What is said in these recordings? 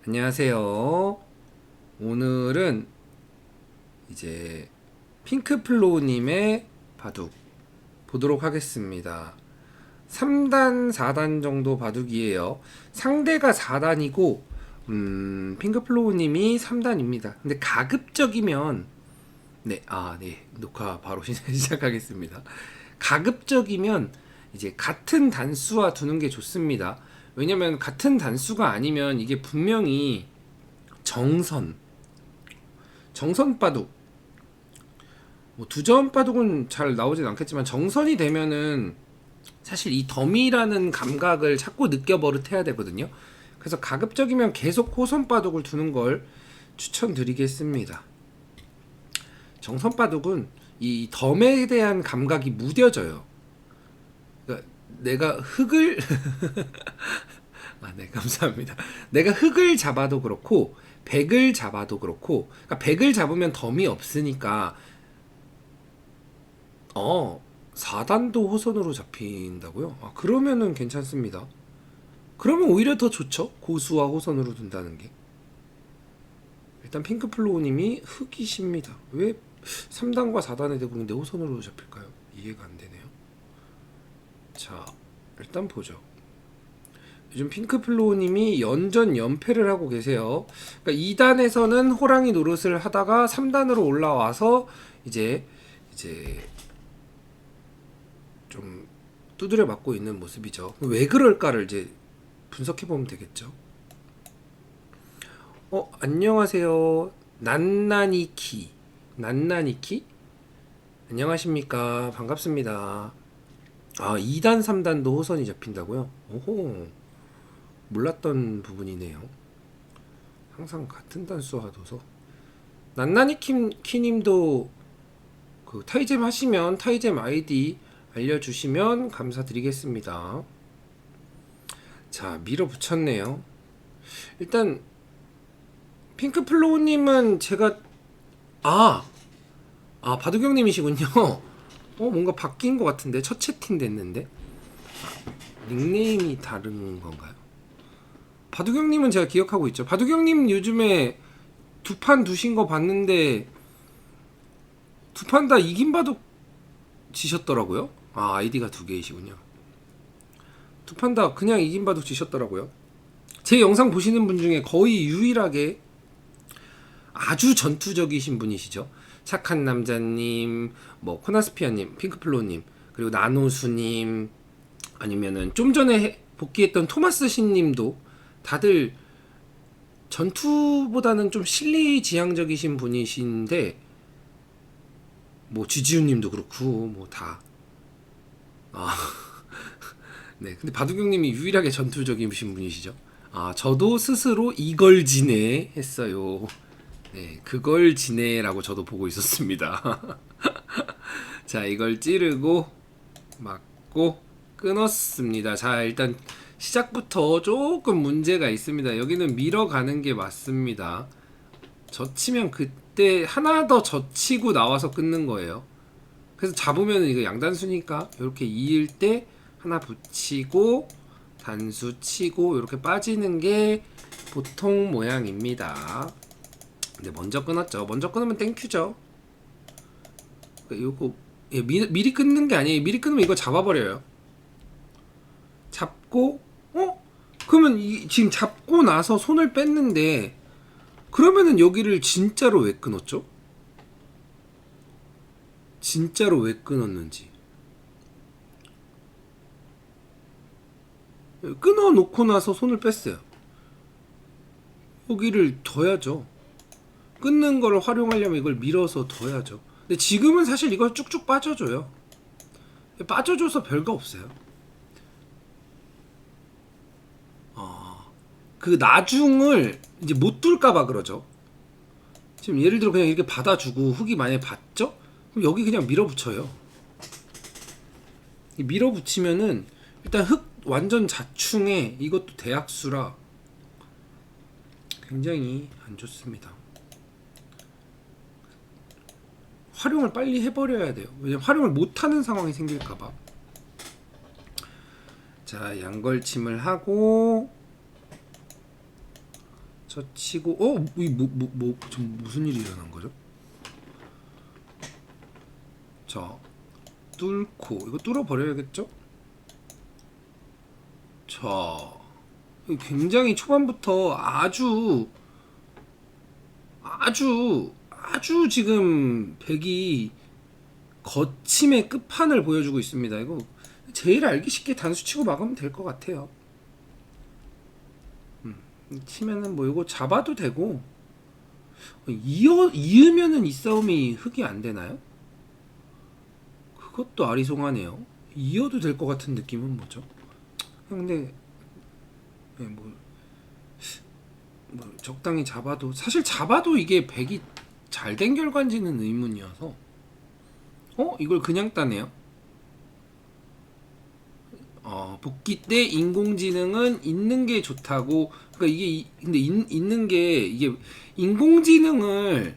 안녕하세요. 오늘은 이제 핑크플로우님의 바둑 보도록 하겠습니다. 3단, 4단 정도 바둑이에요. 상대가 4단이고, 핑크플로우님이 3단입니다. 근데 가급적이면, 네, 녹화 바로 시작하겠습니다. 가급적이면 이제 같은 단수와 두는 게 좋습니다. 왜냐면 같은 단수가 아니면 이게 분명히 정선, 정선 바둑, 뭐 두점 바둑은 잘 나오진 않겠지만 정선이 되면은 사실 이 덤이라는 감각을 자꾸 느껴 버릇해야 되거든요. 그래서 가급적이면 계속 호선 바둑을 두는 걸 추천드리겠습니다. 정선 바둑은 이 덤에 대한 감각이 무뎌져요. 그러니까 내가 흙을 네, 감사합니다. 내가 흙을 잡아도 그렇고 백을 잡아도 그렇고, 그러니까 백을 잡으면 덤이 없으니까 4단도 호선으로 잡힌다고요? 그러면은 괜찮습니다. 그러면 오히려 더 좋죠. 고수와 호선으로 둔다는 게. 일단 핑크플로우님이 흑이십니다. 왜 3단과 4단의 대국인데 호선으로 잡힐까요? 이해가 안 되네요. 자, 일단 보죠. 요즘 핑크플로우님이 연전 연패를 하고 계세요. 그러니까 2단에서는 호랑이 노릇을 하다가 3단으로 올라와서 이제 좀 두드려 맞고 있는 모습이죠. 왜 그럴까를 이제 분석해 보면 되겠죠. 안녕하세요. 난나니키. 난나니키? 안녕하십니까. 반갑습니다. 2단, 3단도 호선이 잡힌다고요? 오호. 몰랐던 부분이네요. 항상 같은 단수와 둬서. 난나니키님도 그 타이잼 하시면 타이잼 아이디 알려주시면 감사드리겠습니다. 자, 밀어붙였네요. 일단 핑크플로우님은 제가 바둑형님이시군요. 뭔가 바뀐 것 같은데 첫 채팅 됐는데 닉네임이 다른 건가요? 바둑형님은 제가 기억하고 있죠. 바둑형님 요즘에 두 판 두신 거 봤는데 두 판 다 이긴 바둑 지셨더라고요. 아이디가 두 개이시군요. 두 판 다 그냥 이긴 바둑 지셨더라고요. 제 영상 보시는 분 중에 거의 유일하게 아주 전투적이신 분이시죠. 착한 남자님, 뭐 코나스피아님, 핑크플로님, 그리고 나노수님, 아니면은 좀 전에 복귀했던 토마스 신님도 다들 전투보다는 좀 실리지향적이신 분이신데, 뭐 지지우님도 그렇고 뭐 다. 네, 근데 바둑형님이 유일하게 전투적이신 분이시죠. 저도 스스로 이걸 지내했어요. 네, 그걸 지내라고 저도 보고 있었습니다. 자, 이걸 찌르고 맞고 끊었습니다. 자, 일단 시작부터 조금 문제가 있습니다. 여기는 밀어가는 게 맞습니다. 젖히면 그때 하나 더 젖히고 나와서 끊는 거예요. 그래서 잡으면 이거 양단수니까 이렇게 이을 때 하나 붙이고 단수 치고 이렇게 빠지는 게 보통 모양입니다. 근데 먼저 끊었죠. 먼저 끊으면 땡큐죠. 요거 미리 끊는 게 아니에요. 미리 끊으면 이거 잡아버려요. 잡고 그러면 지금 잡고 나서 손을 뺐는데 그러면은 여기를 진짜로 왜 끊었죠? 진짜로 왜 끊었는지. 끊어 놓고 나서 손을 뺐어요. 여기를 둬야죠. 끊는 걸 활용하려면 이걸 밀어서 둬야죠. 근데 지금은 사실 이걸 쭉쭉 빠져줘요. 빠져줘서 별거 없어요. 그 나중을 이제 못 뚫까봐 그러죠. 지금 예를 들어 그냥 이렇게 받아주고 흙이 만약에 받죠? 그럼 여기 그냥 밀어붙여요. 밀어붙이면은 일단 흙 완전 자충에 이것도 대학수라 굉장히 안 좋습니다. 활용을 빨리 해버려야 돼요. 왜냐면 활용을 못하는 상황이 생길까봐. 자, 양걸침을 하고 저 치고 지금 무슨 일이 일어난 거죠? 자, 뚫고 이거 뚫어 버려야겠죠? 자, 굉장히 초반부터 아주 지금 백이 거침의 끝판을 보여주고 있습니다. 이거 제일 알기 쉽게 단수 치고 막으면 될 것 같아요. 치면은 뭐 이거 잡아도 되고 이으면은 이 싸움이 흑이 안 되나요? 그것도 아리송하네요. 이어도 될 것 같은 느낌은 뭐죠? 근데 네, 뭐 적당히 잡아도 사실 잡아도 이게 백이 잘 된 결과인지는 의문이어서 이걸 그냥 따네요. 복귀 때 인공지능은 있는 게 좋다고. 그러니까 근데 있는 게 이게 인공지능을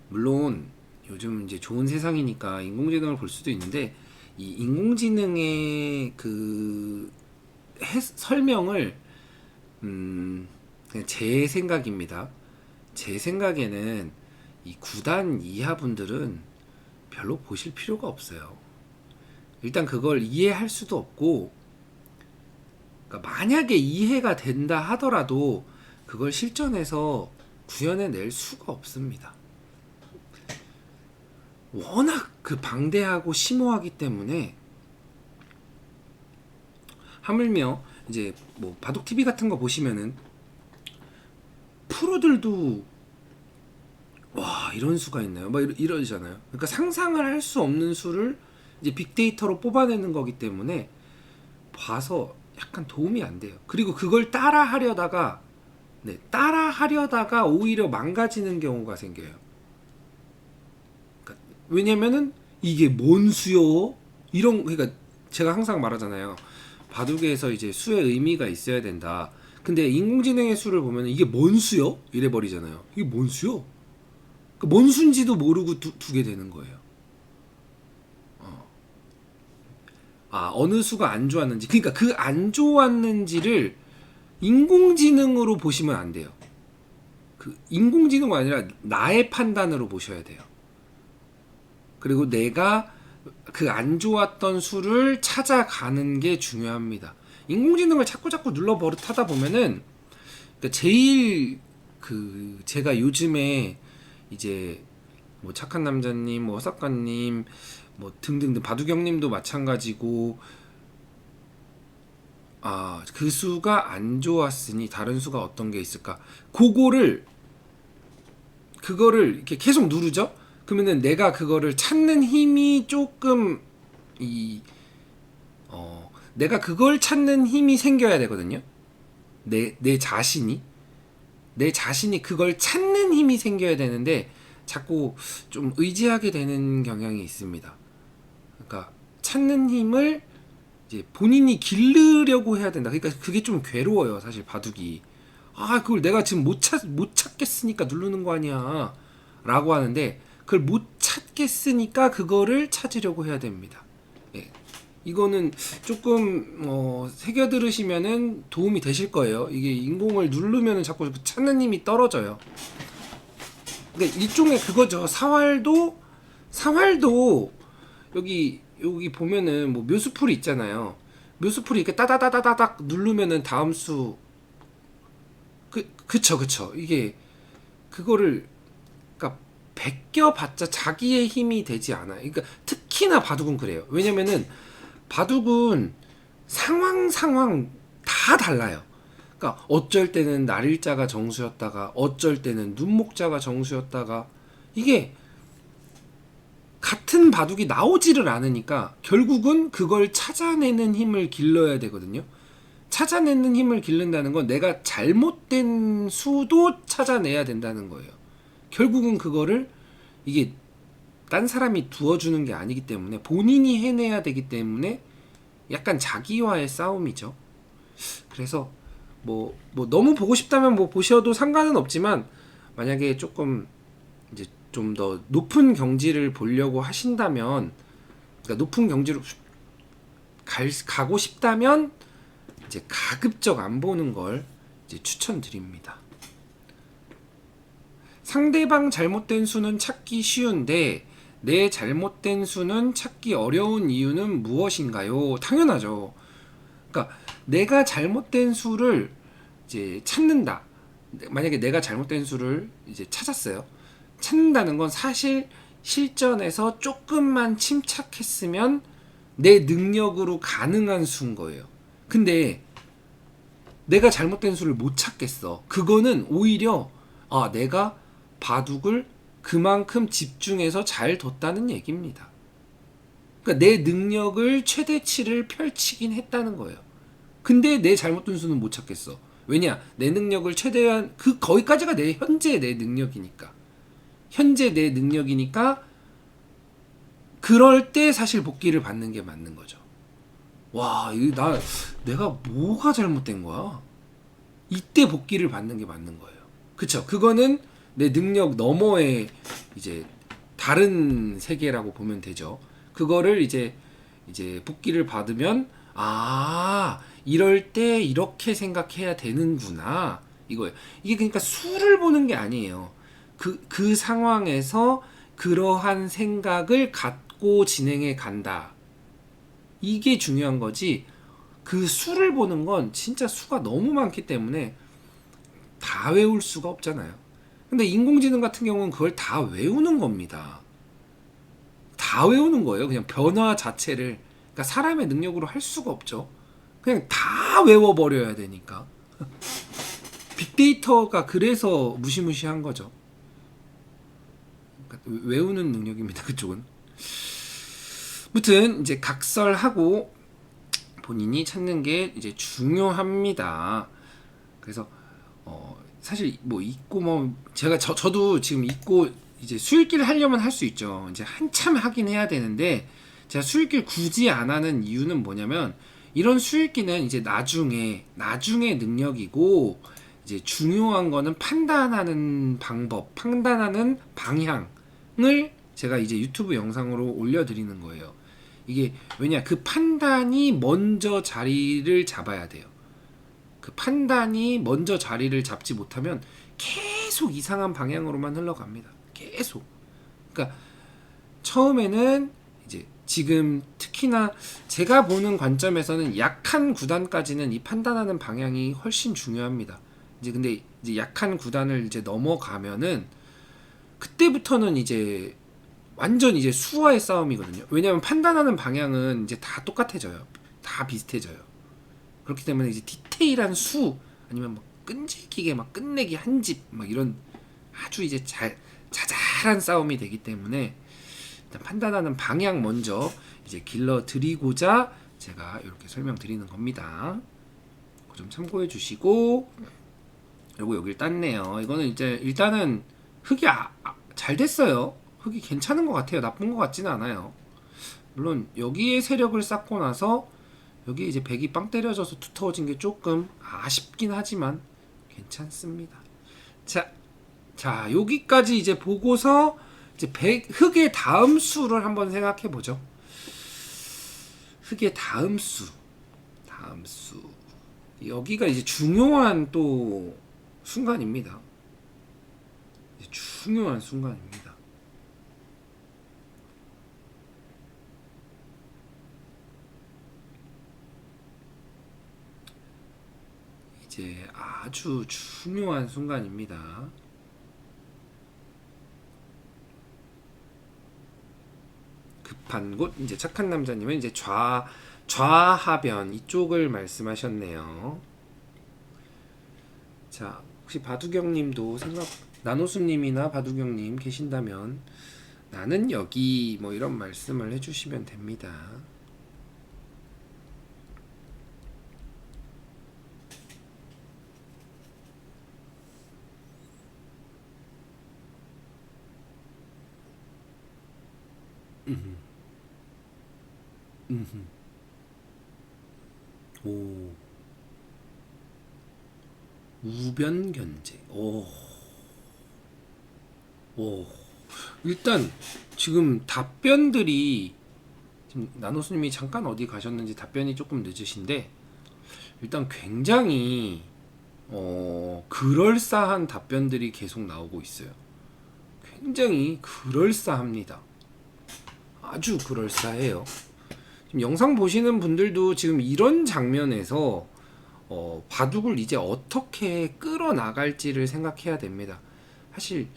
물론 요즘 이제 좋은 세상이니까 인공지능을 볼 수도 있는데 이 인공지능의 그 설명을 그냥 제 생각입니다. 제 생각에는 이 9단 이하 분들은 별로 보실 필요가 없어요. 일단 그걸 이해할 수도 없고, 그러니까 만약에 이해가 된다 하더라도 그걸 실전에서 구현해낼 수가 없습니다. 워낙 그 방대하고 심오하기 때문에. 하물며 이제 뭐 바둑 TV 같은 거 보시면은 프로들도 와 이런 수가 있나요? 막 이러잖아요. 그러니까 상상을 할 수 없는 수를 이제 빅데이터로 뽑아내는 거기 때문에 봐서 약간 도움이 안 돼요. 그리고 그걸 따라하려다가 오히려 망가지는 경우가 생겨요. 그러니까 왜냐면은 이게 뭔 수요? 그러니까 제가 항상 말하잖아요. 바둑에서 이제 수의 의미가 있어야 된다. 근데 인공지능의 수를 보면 이게 뭔 수요? 이래 버리잖아요. 이게 뭔 수요? 뭔 수인지도 모르고 두게 되는 거예요. 어느 수가 안 좋았는지. 그러니까 그 안 좋았는지를 인공지능으로 보시면 안 돼요. 그 인공지능이 아니라 나의 판단으로 보셔야 돼요. 그리고 내가 그 안 좋았던 수를 찾아가는 게 중요합니다. 인공지능을 자꾸 눌러 버릇하다 보면은 그러니까 제일 제가 요즘에 이제 뭐 착한 남자님, 뭐 허사카님, 뭐 등등등 바둑형님도 마찬가지고 그 수가 안 좋았으니 다른 수가 어떤 게 있을까? 그거를 이렇게 계속 누르죠. 그러면은 내가 그거를 찾는 힘이 조금 내가 그걸 찾는 힘이 생겨야 되거든요. 내 자신이 그걸 찾는 힘이 생겨야 되는데 자꾸 좀 의지하게 되는 경향이 있습니다. 그러니까 찾는 힘을 이제 본인이 기르려고 해야 된다. 그러니까 그게 좀 괴로워요, 사실 바둑이. 그걸 내가 지금 못 찾겠으니까 누르는 거 아니야. 라고 하는데 그걸 못 찾겠으니까 그거를 찾으려고 해야 됩니다. 예. 이거는 조금 새겨 들으시면은 도움이 되실 거예요. 이게 인공을 누르면은 자꾸 찾는 힘이 떨어져요. 그러니까 일종의 그거죠. 사활도 여기 보면은 뭐 묘수풀이 있잖아요. 묘수풀이 이렇게 따다다다닥 누르면은 다음 수 그쵸. 이게 그거를 그러니까 베껴봤자 자기의 힘이 되지 않아요. 그러니까 특히나 바둑은 그래요. 왜냐면은 바둑은 상황 다 달라요. 그러니까 어쩔 때는 날일자가 정수였다가 어쩔 때는 눈목자가 정수였다가 이게 같은 바둑이 나오지를 않으니까 결국은 그걸 찾아내는 힘을 길러야 되거든요. 찾아내는 힘을 기른다는 건 내가 잘못된 수도 찾아내야 된다는 거예요. 결국은 그거를 이게 딴 사람이 두어주는 게 아니기 때문에 본인이 해내야 되기 때문에 약간 자기와의 싸움이죠. 그래서 뭐 너무 보고 싶다면 뭐 보셔도 상관은 없지만 만약에 조금 이제 좀 더 높은 경지를 보려고 하신다면, 그러니까 높은 경지로 가고 싶다면 이제 가급적 안 보는 걸 이제 추천드립니다. 상대방 잘못된 수는 찾기 쉬운데 내 잘못된 수는 찾기 어려운 이유는 무엇인가요? 당연하죠. 그러니까 내가 잘못된 수를 이제 찾는다. 만약에 내가 잘못된 수를 이제 찾았어요. 찾는다는 건 사실 실전에서 조금만 침착했으면 내 능력으로 가능한 수인 거예요. 근데 내가 잘못된 수를 못 찾겠어. 그거는 오히려 내가 바둑을 그만큼 집중해서 잘 뒀다는 얘기입니다. 그러니까 내 능력을 최대치를 펼치긴 했다는 거예요. 근데 내 잘못된 수는 못 찾겠어. 왜냐? 내 능력을 최대한 거기까지가 현재 내 능력이니까. 현재 내 능력이니까 그럴 때 사실 복귀를 받는 게 맞는 거죠. 와, 내가 뭐가 잘못된 거야? 이때 복귀를 받는 게 맞는 거예요. 그쵸? 그거는 내 능력 너머의 이제 다른 세계라고 보면 되죠. 그거를 이제 복귀를 받으면 이럴 때 이렇게 생각해야 되는구나 이거예요. 이게 그러니까 수를 보는 게 아니에요. 그 상황에서 그러한 생각을 갖고 진행해 간다. 이게 중요한 거지. 그 수를 보는 건 진짜 수가 너무 많기 때문에 다 외울 수가 없잖아요. 근데 인공지능 같은 경우는 그걸 다 외우는 겁니다. 다 외우는 거예요. 그냥 변화 자체를. 그러니까 사람의 능력으로 할 수가 없죠. 그냥 다 외워버려야 되니까. 빅데이터가 그래서 무시무시한 거죠. 그러니까 외우는 능력입니다. 그쪽은. 무튼 이제 각설하고 본인이 찾는 게 이제 중요합니다. 그래서 사실 뭐 있고 저도 지금 있고 이제 수익기를 하려면 할 수 있죠. 이제 한참 하긴 해야 되는데 제가 수익기를 굳이 안 하는 이유는 뭐냐면 이런 수익기는 이제 나중에 능력이고 이제 중요한 거는 판단하는 방법, 판단하는 방향을 제가 이제 유튜브 영상으로 올려드리는 거예요. 이게 왜냐 그 판단이 먼저 자리를 잡아야 돼요. 그 판단이 먼저 자리를 잡지 못하면 계속 이상한 방향으로만 흘러갑니다. 계속. 그러니까 처음에는 이제 지금 특히나 제가 보는 관점에서는 약한 구단까지는 이 판단하는 방향이 훨씬 중요합니다. 근데 이제 약한 구단을 이제 넘어가면은 그때부터는 이제 완전 이제 수와의 싸움이거든요. 왜냐하면 판단하는 방향은 이제 다 똑같아져요. 다 비슷해져요. 그렇기 때문에 이제 디테일한 수 아니면 막 끈질기게 막 끝내기 한 집 막 이런 아주 이제 자잘한 싸움이 되기 때문에 일단 판단하는 방향 먼저 이제 길러 드리고자 제가 이렇게 설명드리는 겁니다. 그 점 참고해 주시고 그리고 여기를 땄네요. 이거는 이제 일단은 흙이 잘 됐어요. 흙이 괜찮은 것 같아요. 나쁜 것 같지는 않아요. 물론 여기에 세력을 쌓고 나서 여기 이제 백이 빵 때려져서 두터워진 게 조금 아쉽긴 하지만 괜찮습니다. 자 여기까지 이제 보고서 이제 흙의 다음 수를 한번 생각해 보죠. 흙의 다음 수 여기가 이제 중요한 또 순간입니다. 중요한 순간입니다. 이제 아주 중요한 순간입니다. 급한 곳 이제 착한 남자님은 이제 좌하변 이쪽을 말씀하셨네요. 자 혹시 바두경님도 나노수님이나 바두경님 계신다면 나는 여기 뭐 이런 말씀을 해주시면 됩니다. 오 우변견제 오 일단 지금 답변들이 지금 나노수님이 잠깐 어디 가셨는지 답변이 조금 늦으신데 일단 굉장히 그럴싸한 답변들이 계속 나오고 있어요. 굉장히 그럴싸합니다. 아주 그럴싸해요. 지금 영상 보시는 분들도 지금 이런 장면에서 바둑을 이제 어떻게 끌어나갈지를 생각해야 됩니다. 사실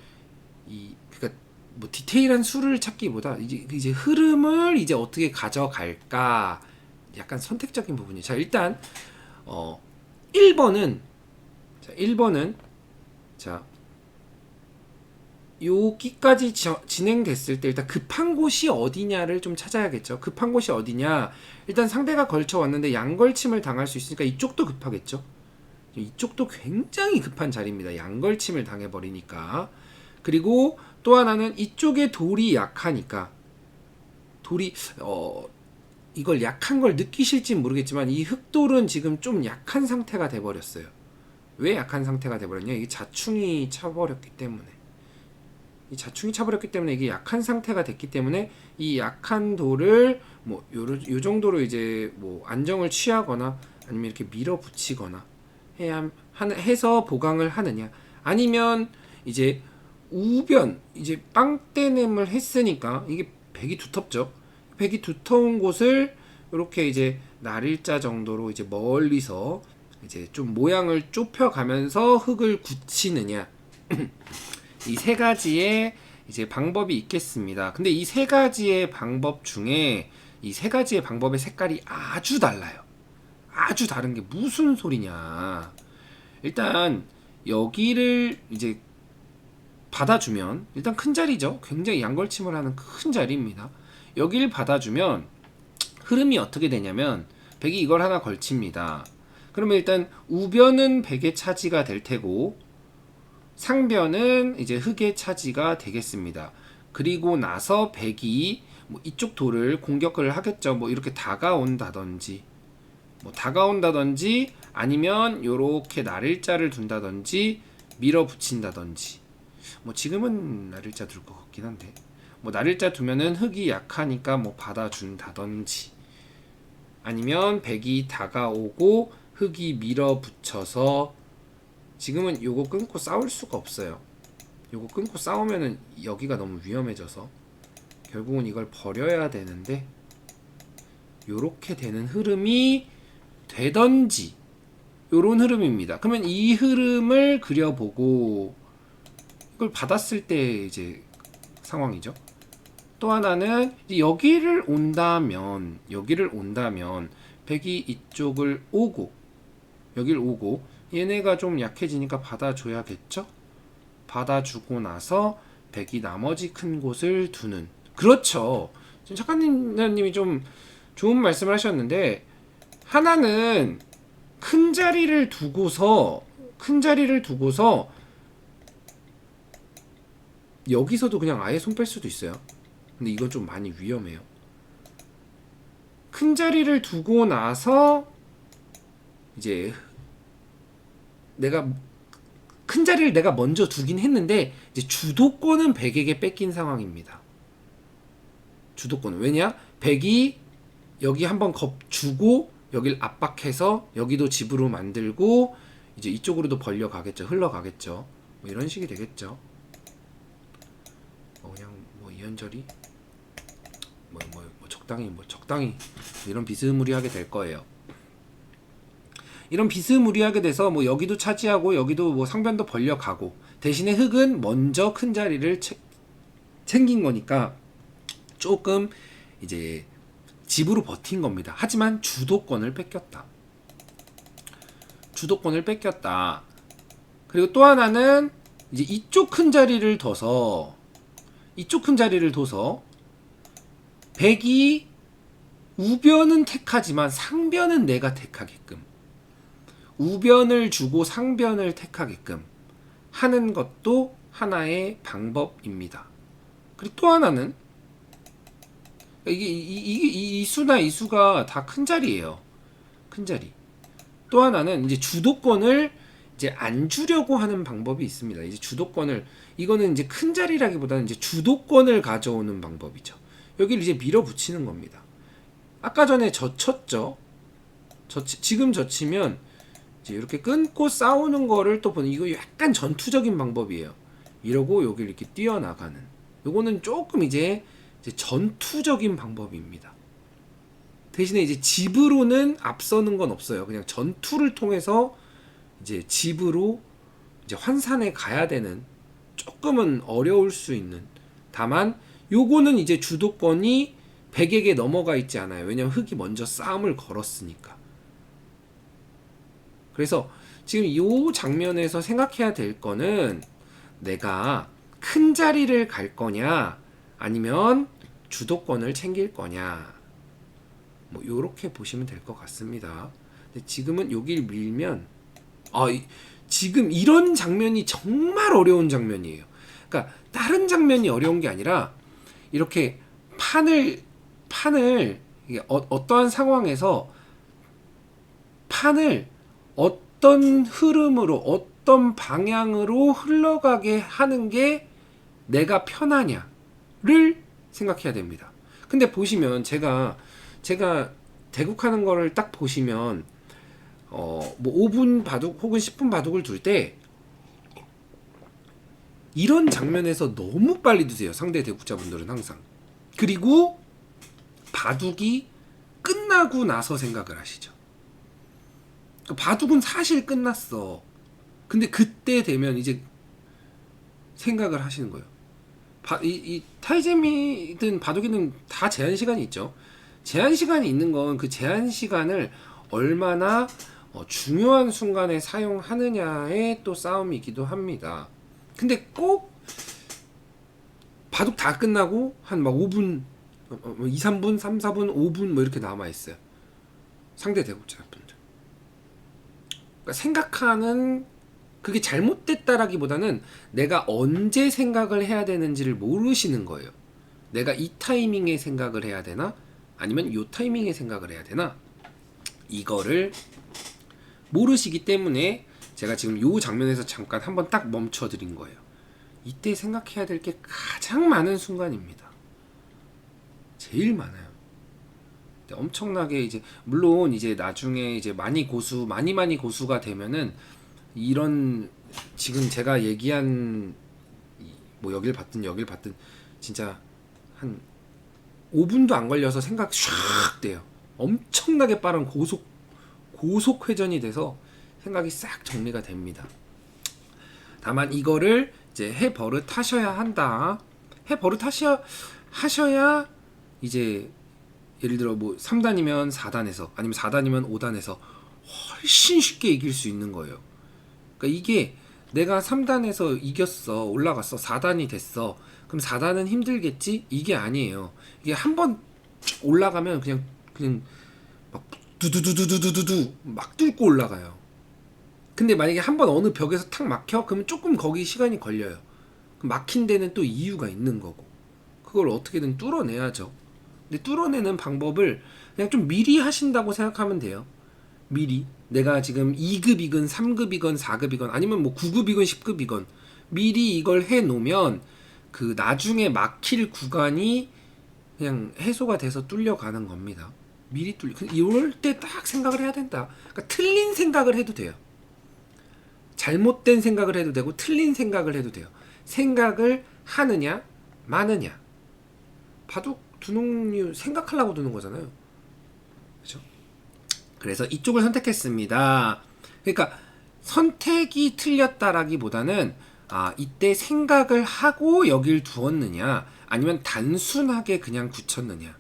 그러니까 뭐 디테일한 수를 찾기보다 이제 흐름을 이제 어떻게 가져갈까 약간 선택적인 부분이. 자, 일단 1번은 자 여기까지 진행됐을 때 일단 급한 곳이 어디냐를 좀 찾아야겠죠. 급한 곳이 어디냐, 일단 상대가 걸쳐 왔는데 양걸침을 당할 수 있으니까 이쪽도 급하겠죠. 이쪽도 굉장히 급한 자리입니다. 양걸침을 당해버리니까. 그리고 또 하나는 이쪽에 돌이 약하니까, 돌이 이걸 약한 걸 느끼실지 모르겠지만 이 흑돌은 지금 좀 약한 상태가 돼버렸어요. 왜 약한 상태가 돼버렸냐, 이게 자충이 차버렸기 때문에. 이 자충이 차버렸기 때문에 이게 약한 상태가 됐기 때문에 이 약한 돌을 뭐 요 정도로 이제 뭐 안정을 취하거나 아니면 이렇게 밀어붙이거나 해서 보강을 하느냐, 아니면 이제 우변 이제 빵떼냄을 했으니까 이게 백이 두텁죠. 백이 두터운 곳을 이렇게 이제 날일자 정도로 이제 멀리서 이제 좀 모양을 좁혀가면서 흙을 굳히느냐. 이 세 가지의 이제 방법이 있겠습니다. 근데 이 세 가지의 방법 중에 이 세 가지의 방법의 색깔이 아주 달라요. 아주 다른 게 무슨 소리냐. 일단 여기를 이제 받아주면 일단 큰 자리죠. 굉장히 양걸침을 하는 큰 자리입니다. 여기를 받아주면 흐름이 어떻게 되냐면 백이 이걸 하나 걸칩니다. 그러면 일단 우변은 백의 차지가 될 테고 상변은 이제 흑의 차지가 되겠습니다. 그리고 나서 백이 뭐 이쪽 돌을 공격을 하겠죠. 뭐 이렇게 다가온다든지 아니면 요렇게 날일자를 둔다든지 밀어붙인다든지. 뭐 지금은 날일자 둘 것 같긴 한데 뭐 날일자 두면은 흑이 약하니까 뭐 받아준다든지, 아니면 백이 다가오고 흑이 밀어붙여서, 지금은 요거 끊고 싸울 수가 없어요. 요거 끊고 싸우면은 여기가 너무 위험해져서 결국은 이걸 버려야 되는데, 요렇게 되는 흐름이 되던지, 요런 흐름입니다. 그러면 이 흐름을 그려보고 이걸 받았을 때 이제 상황이죠. 또 하나는 여기를 온다면 백이 이쪽을 오고 여기를 오고 얘네가 좀 약해지니까 받아줘야겠죠. 받아주고 나서 백이 나머지 큰 곳을 두는. 그렇죠. 지금 작가님이 좀 좋은 말씀을 하셨는데, 하나는 큰 자리를 두고서 여기서도 그냥 아예 손 뺄 수도 있어요. 근데 이건 좀 많이 위험해요. 큰 자리를 두고 나서 이제 큰 자리를 내가 먼저 두긴 했는데 이제 주도권은 백에게 뺏긴 상황입니다. 주도권은. 왜냐? 백이 여기 한번 주고 여길 압박해서 여기도 집으로 만들고 이제 이쪽으로도 벌려가겠죠. 흘러가겠죠. 뭐 이런 식이 되겠죠. 그냥 뭐 이연절이 적당히 이런 비스무리하게 될 거예요. 이런 비스무리하게 돼서 뭐 여기도 차지하고 여기도 뭐 상변도 벌려가고, 대신에 흑은 먼저 큰 자리를 챙긴 거니까 조금 이제 집으로 버틴 겁니다. 하지만 주도권을 뺏겼다. 그리고 또 하나는 이제 이쪽 큰 자리를 둬서 백이 우변은 택하지만 상변은 내가 택하게끔, 우변을 주고 상변을 택하게끔 하는 것도 하나의 방법입니다. 그리고 또 하나는 이 수나 이 수가 다 큰 자리예요. 큰 자리. 또 하나는 이제 주도권을 이제 안 주려고 하는 방법이 있습니다. 이제 주도권을, 이거는 이제 큰 자리라기보다는 이제 주도권을 가져오는 방법이죠. 여기를 이제 밀어붙이는 겁니다. 아까 전에 젖혔죠. 지금 젖히면 이제 이렇게 끊고 싸우는 거를 또 보는, 이거 약간 전투적인 방법이에요. 이러고 여기를 이렇게 뛰어나가는. 요거는 조금 이제 전투적인 방법입니다. 대신에 이제 집으로는 앞서는 건 없어요. 그냥 전투를 통해서 이제 집으로 이제 환산에 가야 되는, 조금은 어려울 수 있는. 다만 요거는 이제 주도권이 백에게 넘어가 있지 않아요. 왜냐면 흑이 먼저 싸움을 걸었으니까. 그래서 지금 이 장면에서 생각해야 될 거는, 내가 큰 자리를 갈 거냐 아니면 주도권을 챙길 거냐, 뭐 요렇게 보시면 될 것 같습니다. 근데 지금은 여길 밀면, 지금 이런 장면이 정말 어려운 장면이에요. 그러니까 다른 장면이 어려운 게 아니라, 이렇게 판을 이게 어떠한 상황에서 판을 어떤 흐름으로, 어떤 방향으로 흘러가게 하는 게 내가 편하냐를 생각해야 됩니다. 근데 보시면 제가 대국하는 거를 딱 보시면 뭐 5분 바둑 혹은 10분 바둑을 둘 때 이런 장면에서 너무 빨리 두세요. 상대 대국자분들은 항상. 그리고 바둑이 끝나고 나서 생각을 하시죠. 바둑은 사실 끝났어. 근데 그때 되면 이제 생각을 하시는 거예요. 이 타이제미든 바둑이든 다 제한 시간이 있죠. 제한 시간이 있는 건 그 제한 시간을 얼마나 중요한 순간에 사용하느냐의 또 싸움이기도 합니다. 근데 꼭 바둑 다 끝나고 한 막 5분, 2, 3분, 3, 4분, 5분 뭐 이렇게 남아 있어요. 상대 대국자분들. 그러니까 생각하는 그게 잘못됐다라기보다는 내가 언제 생각을 해야 되는지를 모르시는 거예요. 내가 이 타이밍에 생각을 해야 되나? 아니면 이 타이밍에 생각을 해야 되나? 이거를 모르시기 때문에 제가 지금 이 장면에서 잠깐 한번 딱 멈춰 드린 거예요. 이때 생각해야 될 게 가장 많은 순간입니다. 제일 많아요. 엄청나게 이제, 물론 이제 나중에 이제 많이 고수가 되면은 이런, 지금 제가 얘기한 뭐 여길 받든 진짜 한 5분도 안 걸려서 생각 샥 돼요. 엄청나게 빠른 고속 회전이 돼서 생각이 싹 정리가 됩니다. 다만 이거를 이제 해 버릇 하셔야 한다. 해 버릇 하셔야 이제 예를 들어 뭐 3단이면 4단에서, 아니면 4단이면 5단에서 훨씬 쉽게 이길 수 있는 거예요. 그러니까 이게 내가 3단에서 이겼어, 올라갔어, 4단이 됐어, 그럼 4단은 힘들겠지? 이게 아니에요. 이게 한번 올라가면 그냥 막 두두두두두두두 막 뚫고 올라가요. 근데 만약에 한번 어느 벽에서 탁 막혀? 그러면 조금 거기 시간이 걸려요. 막힌 데는 또 이유가 있는 거고, 그걸 어떻게든 뚫어내야죠. 근데 뚫어내는 방법을 그냥 좀 미리 하신다고 생각하면 돼요. 미리 내가 지금 2급이건 3급이건 4급이건 아니면 뭐 9급이건 10급이건 미리 이걸 해 놓으면 그 나중에 막힐 구간이 그냥 해소가 돼서 뚫려가는 겁니다. 미리 이럴 때 딱 생각을 해야 된다. 그러니까 틀린 생각을 해도 돼요. 잘못된 생각을 해도 되고 틀린 생각을 해도 돼요. 생각을 하느냐 마느냐. 바둑 두는 이유 생각하려고 두는 거잖아요. 그렇죠? 그래서 이쪽을 선택했습니다. 그러니까 선택이 틀렸다라기보다는 이때 생각을 하고 여길 두었느냐, 아니면 단순하게 그냥 굳혔느냐.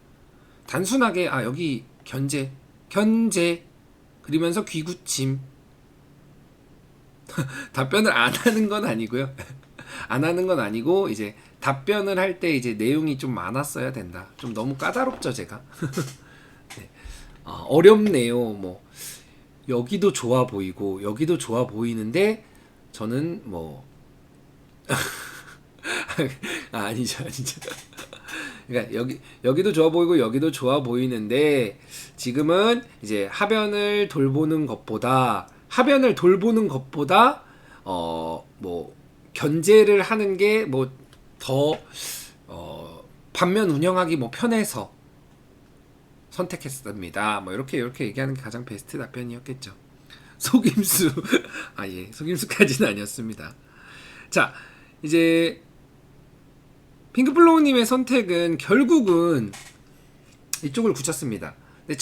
단순하게 여기 견제 그러면서 귀굳힘. 답변을 안 하는 건 아니고요. 안 하는 건 아니고 이제 답변을 할 때 이제 내용이 좀 많았어야 된다. 좀 너무 까다롭죠, 제가. 네. 어렵네요. 뭐 여기도 좋아 보이고 여기도 좋아 보이는데 저는 뭐 아니죠. 그러니까 여기도 좋아 보이고 여기도 좋아 보이는데 지금은 이제 하변을 돌보는 것보다 뭐 견제를 하는 게 뭐 더 반면 운영하기 뭐 편해서 선택했습니다. 뭐 이렇게 얘기하는 게 가장 베스트 답변이었겠죠. 속임수. 예, 속임수까지는 아니었습니다. 자, 이제 핑크플로우님의 선택은 결국은 이쪽을 굳혔습니다. 근데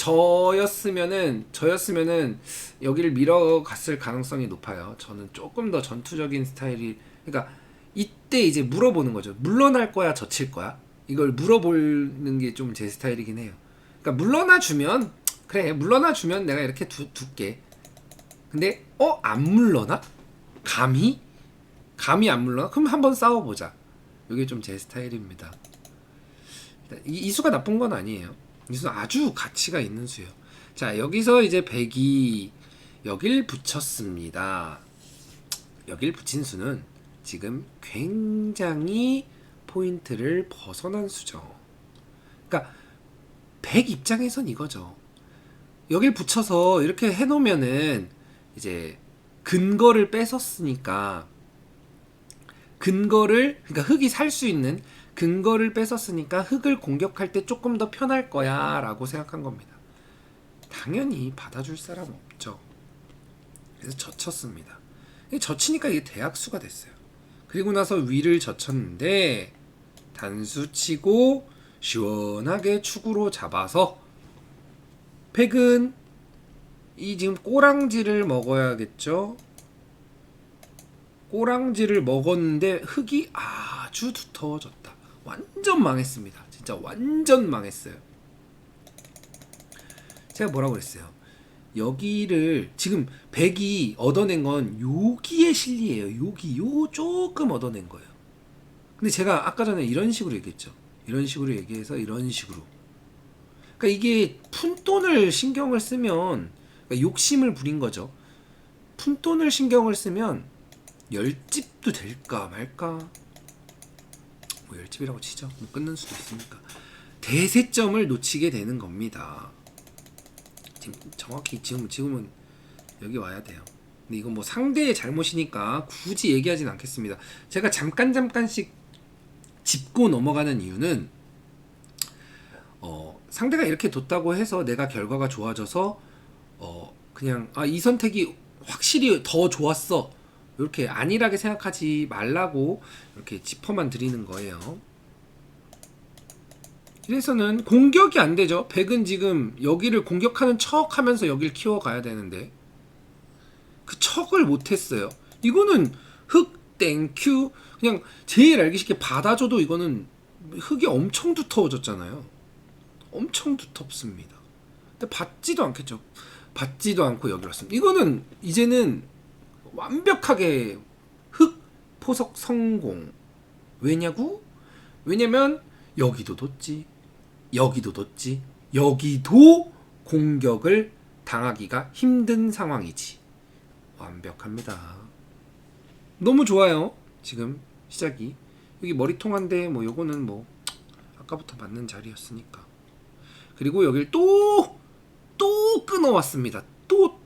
저였으면은 여기를 밀어갔을 가능성이 높아요. 저는 조금 더 전투적인 스타일이, 그러니까 이때 이제 물어보는 거죠. 물러날 거야, 젖힐 거야? 이걸 물어보는 게 좀 제 스타일이긴 해요. 그러니까 물러나 주면 그래, 물러나 주면 내가 이렇게 둘게. 근데 안 물러나? 감히 안 물러나? 그럼 한번 싸워보자. 이게 좀 제 스타일입니다. 이 수가 나쁜 건 아니에요. 이 수는 아주 가치가 있는 수예요. 자, 여기서 이제 100이 여길 붙였습니다. 여길 붙인 수는 지금 굉장히 포인트를 벗어난 수죠. 그러니까 100 입장에선 이거죠. 여길 붙여서 이렇게 해놓으면은 이제 근거를 뺏었으니까, 그러니까 흙이 살 수 있는 근거를 뺏었으니까 흙을 공격할 때 조금 더 편할 거야 라고 생각한 겁니다. 당연히 받아줄 사람 없죠. 그래서 젖혔습니다. 젖히니까 이게 대학수가 됐어요. 그리고 나서 위를 젖혔는데 단수 치고 시원하게 축으로 잡아서 팩은 이 지금 꼬랑지를 먹어야겠죠. 꼬랑지를 먹었는데 흙이 아주 두터워졌다. 완전 망했습니다. 진짜 완전 망했어요. 제가 뭐라고 그랬어요? 여기를 지금 100이 얻어낸 건 여기의 실리예요. 여기 요 조금 얻어낸 거예요. 근데 제가 아까 전에 이런 식으로 얘기했죠. 이런 식으로 얘기해서 이런 식으로. 그러니까 이게 푼돈을 신경을 쓰면, 그러니까 욕심을 부린 거죠. 푼돈을 신경을 쓰면 10집도 될까 말까. 뭐 10집이라고 치죠. 뭐 끊는 수도 있으니까. 대세점을 놓치게 되는 겁니다. 정확히 지금은 여기 와야 돼요. 근데 이건 뭐 상대의 잘못이니까 굳이 얘기하진 않겠습니다. 제가 잠깐씩 짚고 넘어가는 이유는 상대가 이렇게 뒀다고 해서 내가 결과가 좋아져서 그냥 이 선택이 확실히 더 좋았어, 이렇게 안일하게 생각하지 말라고 이렇게 짚어만 드리는 거예요. 이래서는 공격이 안 되죠. 백은 지금 여기를 공격하는 척 하면서 여기를 키워가야 되는데 그 척을 못했어요. 이거는 흑 땡큐, 그냥 제일 알기 쉽게 받아줘도 이거는 흑이 엄청 두터워졌잖아요. 엄청 두텁습니다. 근데 받지도 않겠죠. 받지도 않고 여기로 왔습니다. 이거는 이제는 완벽하게 흑 포석 성공. 왜냐면 여기도 뒀지, 여기도 뒀지, 여기도 공격을 당하기가 힘든 상황이지. 완벽합니다. 너무 좋아요. 지금 시작이 여기 머리통한데 뭐 요거는 뭐 아까부터 맞는 자리였으니까. 그리고 여길 또 끊어왔습니다. 또.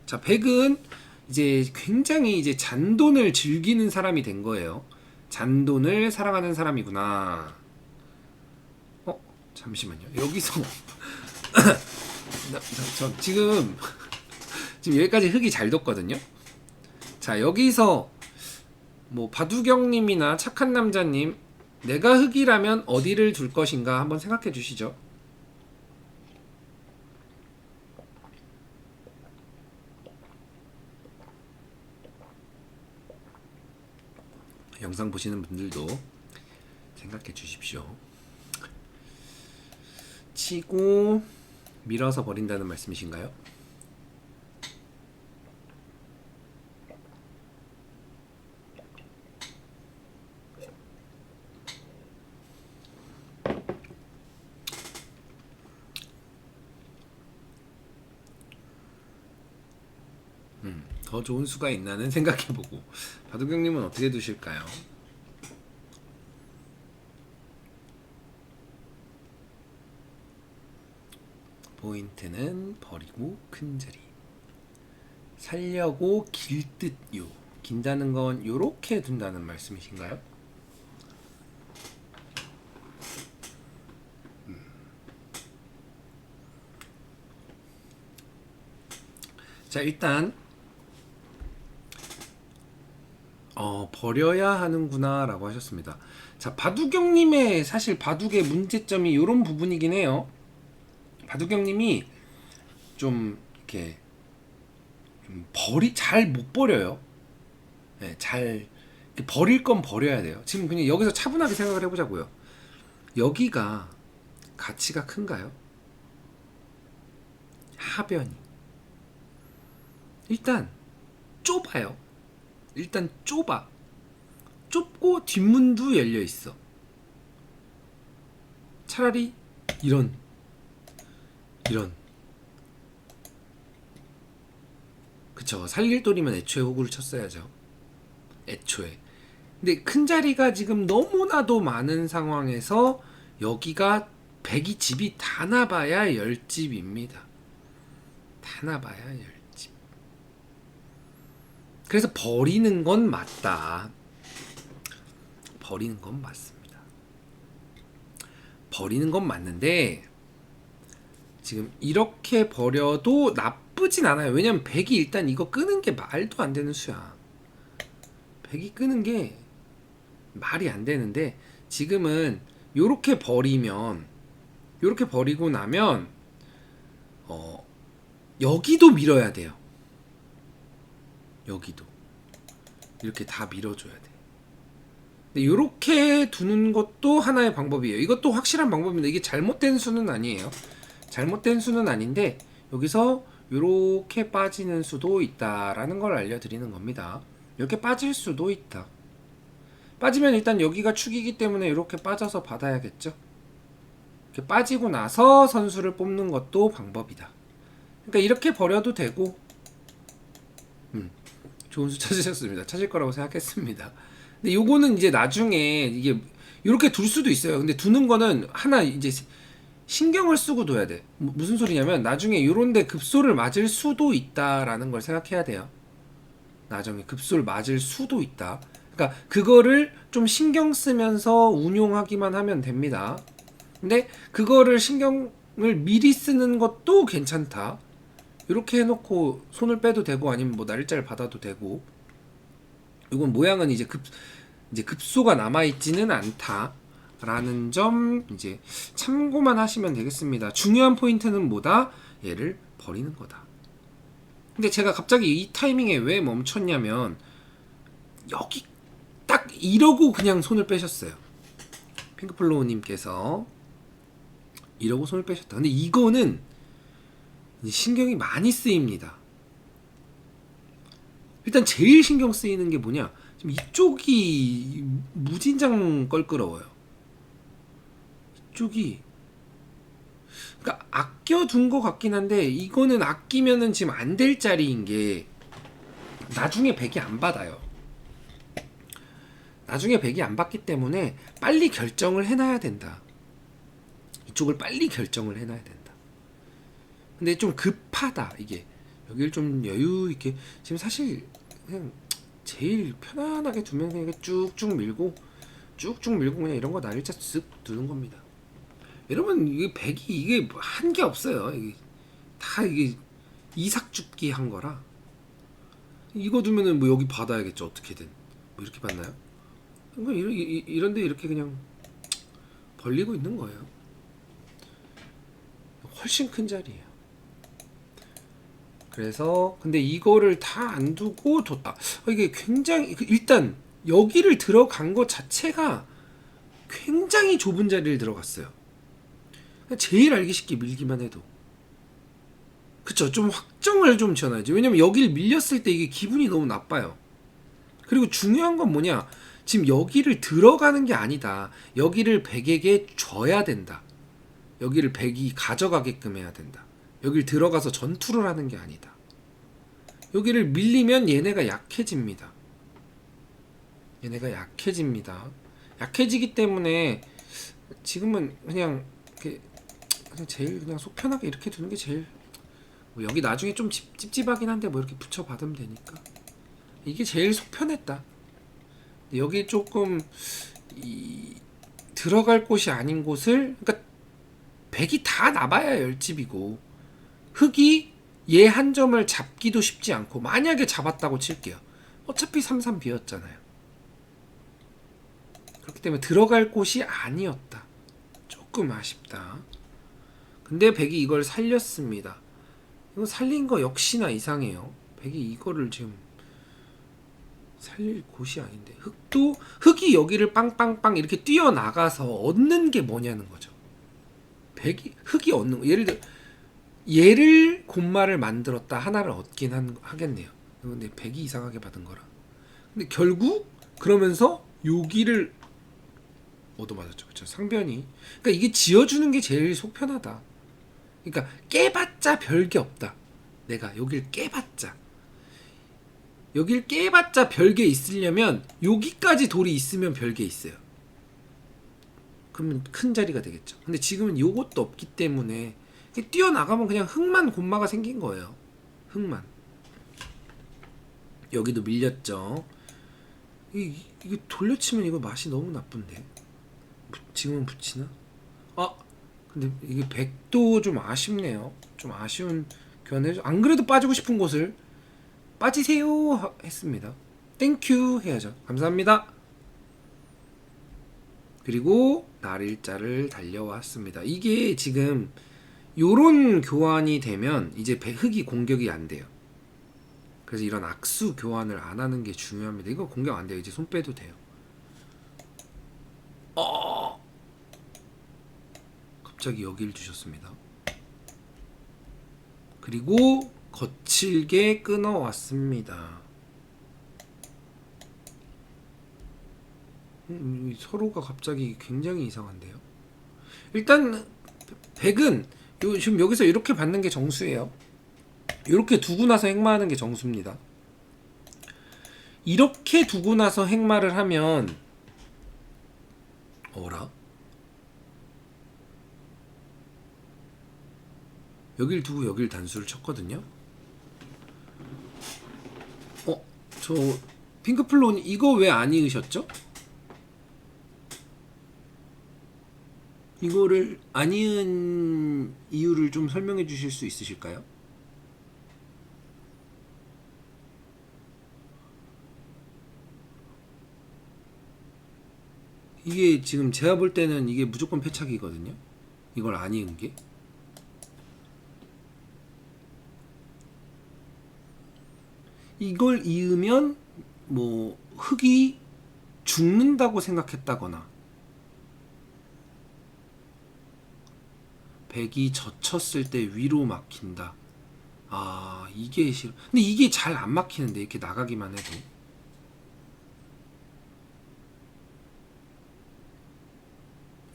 자, 백은 이제 굉장히 이제 잔돈을 즐기는 사람이 된 거예요. 잔돈을 사랑하는 사람이구나. 잠시만요. 여기서 저 지금 여기까지 흙이 잘 뒀거든요. 자, 여기서 뭐 바두경님이나 착한 남자님, 내가 흙이라면 어디를 둘 것인가 한번 생각해 주시죠. 영상 보시는 분들도 생각해 주십시오. 치고 밀어서 버린다는 말씀이신가요? 더 좋은 수가 있나는 생각해보고. 바두경님은 어떻게 두실까요? 포인트는 버리고 큰 자리. 살려고 길 듯요. 긴다는 건 요렇게 둔다는 말씀이신가요? 자, 일단 버려야 하는구나 라고 하셨습니다. 자, 바두경님의 사실 바둑의 문제점이 이런 부분이긴 해요. 바두경님이 좀 이렇게 좀 잘 못 버려요. 네, 잘 버릴 건 버려야 돼요. 지금 그냥 여기서 차분하게 생각을 해보자고요. 여기가 가치가 큰가요? 하변이 일단 좁아요. 일단 좁고 뒷문도 열려 있어. 차라리 이런 그쵸, 살릴 돌이면 애초에 호구를 쳤어야죠. 애초에. 근데 큰 자리가 지금 너무나도 많은 상황에서 여기가 100이 집이 다 나봐야 10집입니다. 다 나봐야 10집. 그래서 버리는 건 맞다. 버리는 건 맞습니다. 버리는 건 맞는데 지금 이렇게 버려도 나쁘진 않아요. 왜냐면 100이 일단 이거 끄는 게 말도 안 되는 수야. 100이 끄는 게 말이 안 되는데 지금은 요렇게 버리면 요렇게 버리고 나면 여기도 밀어야 돼요. 여기도 이렇게 다 밀어줘야 돼. 근데 요렇게 두는 것도 하나의 방법이에요. 이것도 확실한 방법입니다. 이게 잘못된 수는 아니에요. 잘못된 수는 아닌데 여기서 요렇게 빠지는 수도 있다라는 걸 알려드리는 겁니다. 이렇게 빠질 수도 있다. 빠지면 일단 여기가 축이기 때문에 이렇게 빠져서 받아야겠죠. 이렇게 빠지고 나서 선수를 뽑는 것도 방법이다. 그러니까 이렇게 버려도 되고 좋은 수 찾으셨습니다. 찾을 거라고 생각했습니다. 근데 요거는 이제 나중에 이게 이렇게 둘 수도 있어요. 근데 두는 거는 하나 이제 신경을 쓰고 둬야 돼. 무슨 소리냐면 나중에 요런데 급소를 맞을 수도 있다라는 걸 생각해야 돼요. 나중에 급소를 맞을 수도 있다. 그러니까 그거를 좀 신경 쓰면서 운용하기만 하면 됩니다. 근데 그거를 신경을 미리 쓰는 것도 괜찮다. 이렇게 해놓고 손을 빼도 되고 아니면 뭐 날짜를 받아도 되고. 이건 모양은 이제 급소가 남아있지는 않다라는 점 이제 참고만 하시면 되겠습니다. 중요한 포인트는 뭐다? 얘를 버리는 거다. 근데 제가 갑자기 이 타이밍에 왜 멈췄냐면 여기 딱 이러고 그냥 손을 빼셨어요. 핑크플로우님께서 이러고 손을 빼셨다. 근데 이거는 신경이 많이 쓰입니다. 일단 제일 신경 쓰이는 게 뭐냐? 지금 이쪽이 무진장 껄끄러워요. 이쪽이 그러니까 아껴둔 것 같긴 한데 이거는 아끼면은 지금 안 될 자리인 게 나중에 100이 안 받아요. 나중에 100이 안 받기 때문에 빨리 결정을 해놔야 된다. 이쪽을 빨리 결정을 해놔야 된다. 근데 좀 급하다 이게. 여기를 좀 여유 있게 지금 사실 그냥 제일 편안하게 두면 그냥 쭉쭉 밀고 그냥 이런 거 날일자 쓱 두는 겁니다. 여러분 이게 100이 이게 한 게 없어요. 이게 다 이게 이삭죽기 한 거라. 이거 두면은 뭐 여기 받아야겠죠. 어떻게든 뭐 이렇게 받나요? 이런데 이렇게 그냥 벌리고 있는 거예요. 훨씬 큰 자리예요. 그래서 근데 이거를 다 안 두고 뒀다. 이게 굉장히 일단 여기를 들어간 것 자체가 굉장히 좁은 자리를 들어갔어요. 제일 알기 쉽게 밀기만 해도 그쵸, 좀 확정을 좀 지어놔야지. 왜냐면 여기를 밀렸을 때 이게 기분이 너무 나빠요. 그리고 중요한 건 뭐냐, 지금 여기를 들어가는 게 아니다. 여기를 100에게 줘야 된다. 여기를 100이 가져가게끔 해야 된다. 여기를 들어가서 전투를 하는 게 아니다. 여기를 밀리면 얘네가 약해집니다. 얘네가 약해집니다. 약해지기 때문에 지금은 그냥 제일 그냥 속 편하게 이렇게 두는 게 제일, 뭐 여기 나중에 좀 찝찝하긴 한데 뭐 이렇게 붙여 받으면 되니까 이게 제일 속 편했다. 여기 조금 들어갈 곳이 아닌 곳을, 그러니까 100이 다 나봐야 10집이고 흑이 얘 한 점을 잡기도 쉽지 않고, 만약에 잡았다고 칠게요. 어차피 3-3 비었잖아요. 그렇기 때문에 들어갈 곳이 아니었다. 조금 아쉽다. 근데 백이 이걸 살렸습니다. 이거 살린 거 역시나 이상해요. 백이 이거를 지금 살릴 곳이 아닌데, 흑이 여기를 빵빵빵 이렇게 뛰어나가서 얻는 게 뭐냐는 거죠. 흑이 얻는 거. 예를 들어 얘를 곰마를 만들었다, 하나를 얻긴 하겠네요. 근데 백이 이상하게 받은 거라. 근데 결국 그러면서 여기를 얻어맞았죠. 그쵸? 상변이. 그러니까 이게 지어주는 게 제일 속편하다. 그러니까 깨봤자 별게 없다. 내가 여길 깨봤자 별게 있으려면 여기까지 돌이 있으면 별게 있어요. 그러면 큰 자리가 되겠죠. 근데 지금은 요것도 없기 때문에 뛰어나가면 그냥 흑만 곰마가 생긴 거예요. 흑만. 여기도 밀렸죠. 이거 돌려치면 이거 맛이 너무 나쁜데. 지금은 붙이나? 아, 근데 이게 백도 좀 아쉽네요. 좀 아쉬운 교환을. 안 그래도 빠지고 싶은 곳을 빠지세요 했습니다. 땡큐 해야죠. 감사합니다. 그리고 날일자를 달려왔습니다. 이게 지금 요런 교환이 되면 이제 흑이 공격이 안 돼요. 그래서 이런 악수 교환을 안 하는 게 중요합니다. 이거 공격 안 돼요. 이제 손 빼도 돼요. 갑자기 여기를 주셨습니다. 그리고 거칠게 끊어왔습니다. 서로가 갑자기 굉장히 이상한데요. 일단 백은 지금 여기서 이렇게 받는 게 정수예요. 이렇게 두고 나서 행마하는 게 정수입니다. 이렇게 두고 나서 행마를 하면 어라? 여길 두고 여길 단수를 쳤거든요. 저 핑크플론 이거 왜 안 이으셨죠? 이거를 안 이은 이유를 좀 설명해 주실 수 있으실까요? 이게 지금 제가 볼 때는 이게 무조건 패착이거든요. 이걸 안 이은 게. 이걸 이으면 뭐 흑이 죽는다고 생각했다거나 백이 젖혔을 때 위로 막힌다. 아, 이게 싫어. 근데 이게 잘 안 막히는데, 이렇게 나가기만 해도.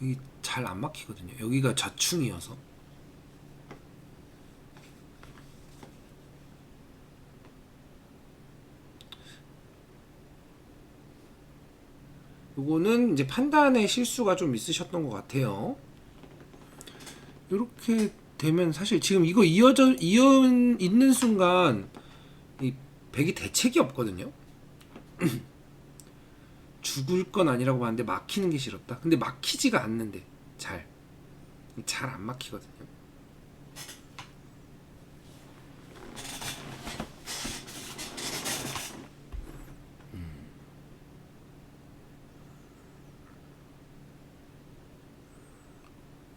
이게 잘 안 막히거든요. 여기가 좌충이어서. 요거는 이제 판단의 실수가 좀 있으셨던 것 같아요. 이렇게 되면 사실 지금 이거 있는 순간 이 백이 대책이 없거든요. 죽을 건 아니라고 봤는데 막히는 게 싫었다. 근데 막히지가 않는데 잘 안 막히거든요.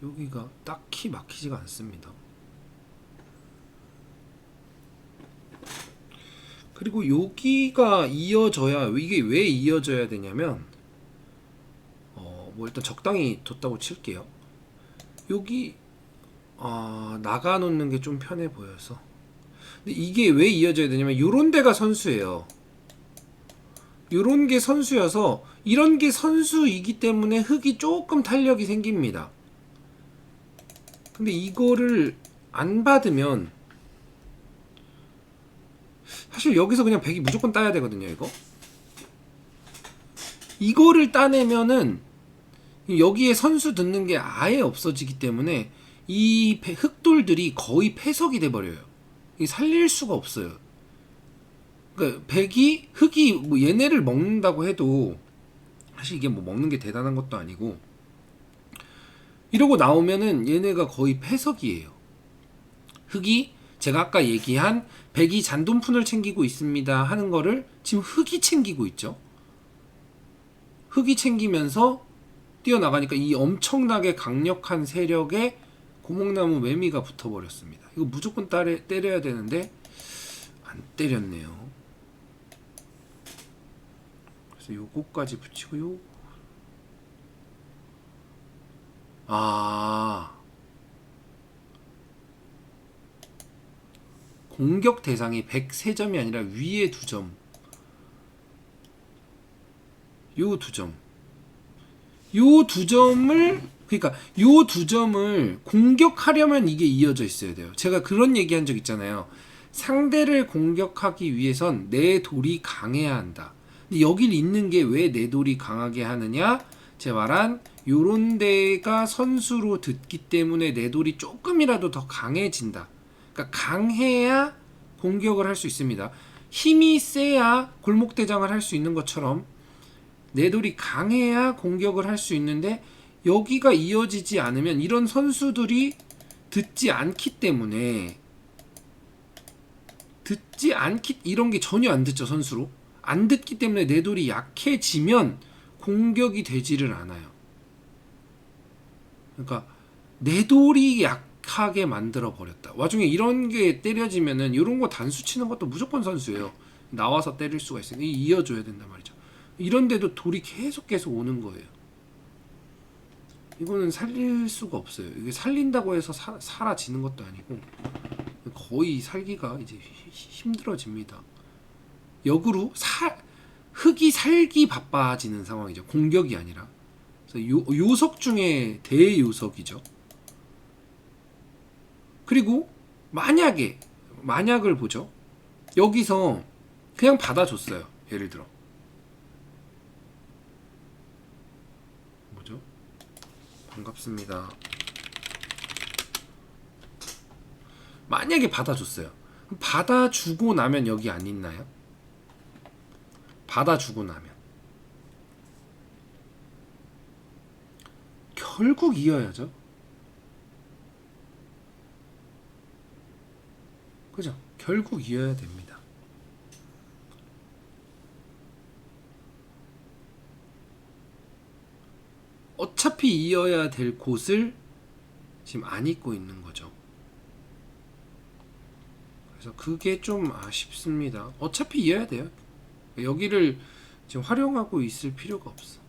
여기가 딱히 막히지가 않습니다. 그리고 여기가 이어져야, 이게 왜 이어져야 되냐면 뭐 일단 적당히 뒀다고 칠게요. 여기 나가 놓는 게 좀 편해 보여서. 근데 이게 왜 이어져야 되냐면 요런 데가 선수예요. 요런 게 선수여서 이런 게 선수이기 때문에 흑이 조금 탄력이 생깁니다. 근데 이거를 안 받으면 사실 여기서 그냥 백이 무조건 따야 되거든요. 이거를 따내면은 여기에 선수 듣는 게 아예 없어지기 때문에 이 흑돌들이 거의 패석이 돼버려요. 살릴 수가 없어요. 그러니까 흑이 뭐 얘네를 먹는다고 해도 사실 이게 뭐 먹는 게 대단한 것도 아니고, 이러고 나오면은 얘네가 거의 패석이에요. 흑이 제가 아까 얘기한 백이 잔돈푼을 챙기고 있습니다 하는 거를 지금 흑이 챙기고 있죠. 흙이 챙기면서 뛰어나가니까 이 엄청나게 강력한 세력에 고목나무 매미가 붙어버렸습니다. 이거 무조건 때려야 되는데 안 때렸네요. 그래서 요거까지 붙이고요. 공격 대상이 103점이 아니라 위에 2점. 요 2점. 요 2점을 그러니까 요 2점을 공격하려면 이게 이어져 있어야 돼요. 제가 그런 얘기한 적 있잖아요. 상대를 공격하기 위해선 내 돌이 강해야 한다. 근데 여길 있는 게 왜 내 돌이 강하게 하느냐? 제가 말한 요런 데가 선수로 듣기 때문에 내 돌이 조금이라도 더 강해진다. 그러니까 강해야 공격을 할 수 있습니다. 힘이 세야 골목대장을 할 수 있는 것처럼 내 돌이 강해야 공격을 할 수 있는데 여기가 이어지지 않으면 이런 선수들이 듣지 않기 때문에 이런 게 전혀 안 듣죠. 선수로 안 듣기 때문에 내 돌이 약해지면 공격이 되지를 않아요. 그러니까 내 돌이 약하게 만들어 버렸다. 와중에 이런 게 때려지면은 이런 거 단수 치는 것도 무조건 선수예요. 나와서 때릴 수가 있어요. 이어줘야 된단 말이죠. 이런데도 돌이 계속 오는 거예요. 이거는 살릴 수가 없어요. 이게 살린다고 해서 사라지는 것도 아니고 거의 살기가 이제 힘들어집니다. 역으로 흙이 살기 바빠지는 상황이죠. 공격이 아니라. 그래서 요석 중에 대요석이죠. 그리고 만약을 보죠. 여기서 그냥 받아줬어요. 예를 들어 뭐죠? 반갑습니다. 만약에 받아줬어요. 받아주고 나면 여기 안 있나요? 받아주고 나면 결국 이어야죠. 그죠? 결국 이어야 됩니다. 어차피 이어야 될 곳을 지금 안 잇고 있는 거죠. 그래서 그게 좀 아쉽습니다. 어차피 이어야 돼요. 여기를 지금 활용하고 있을 필요가 없어.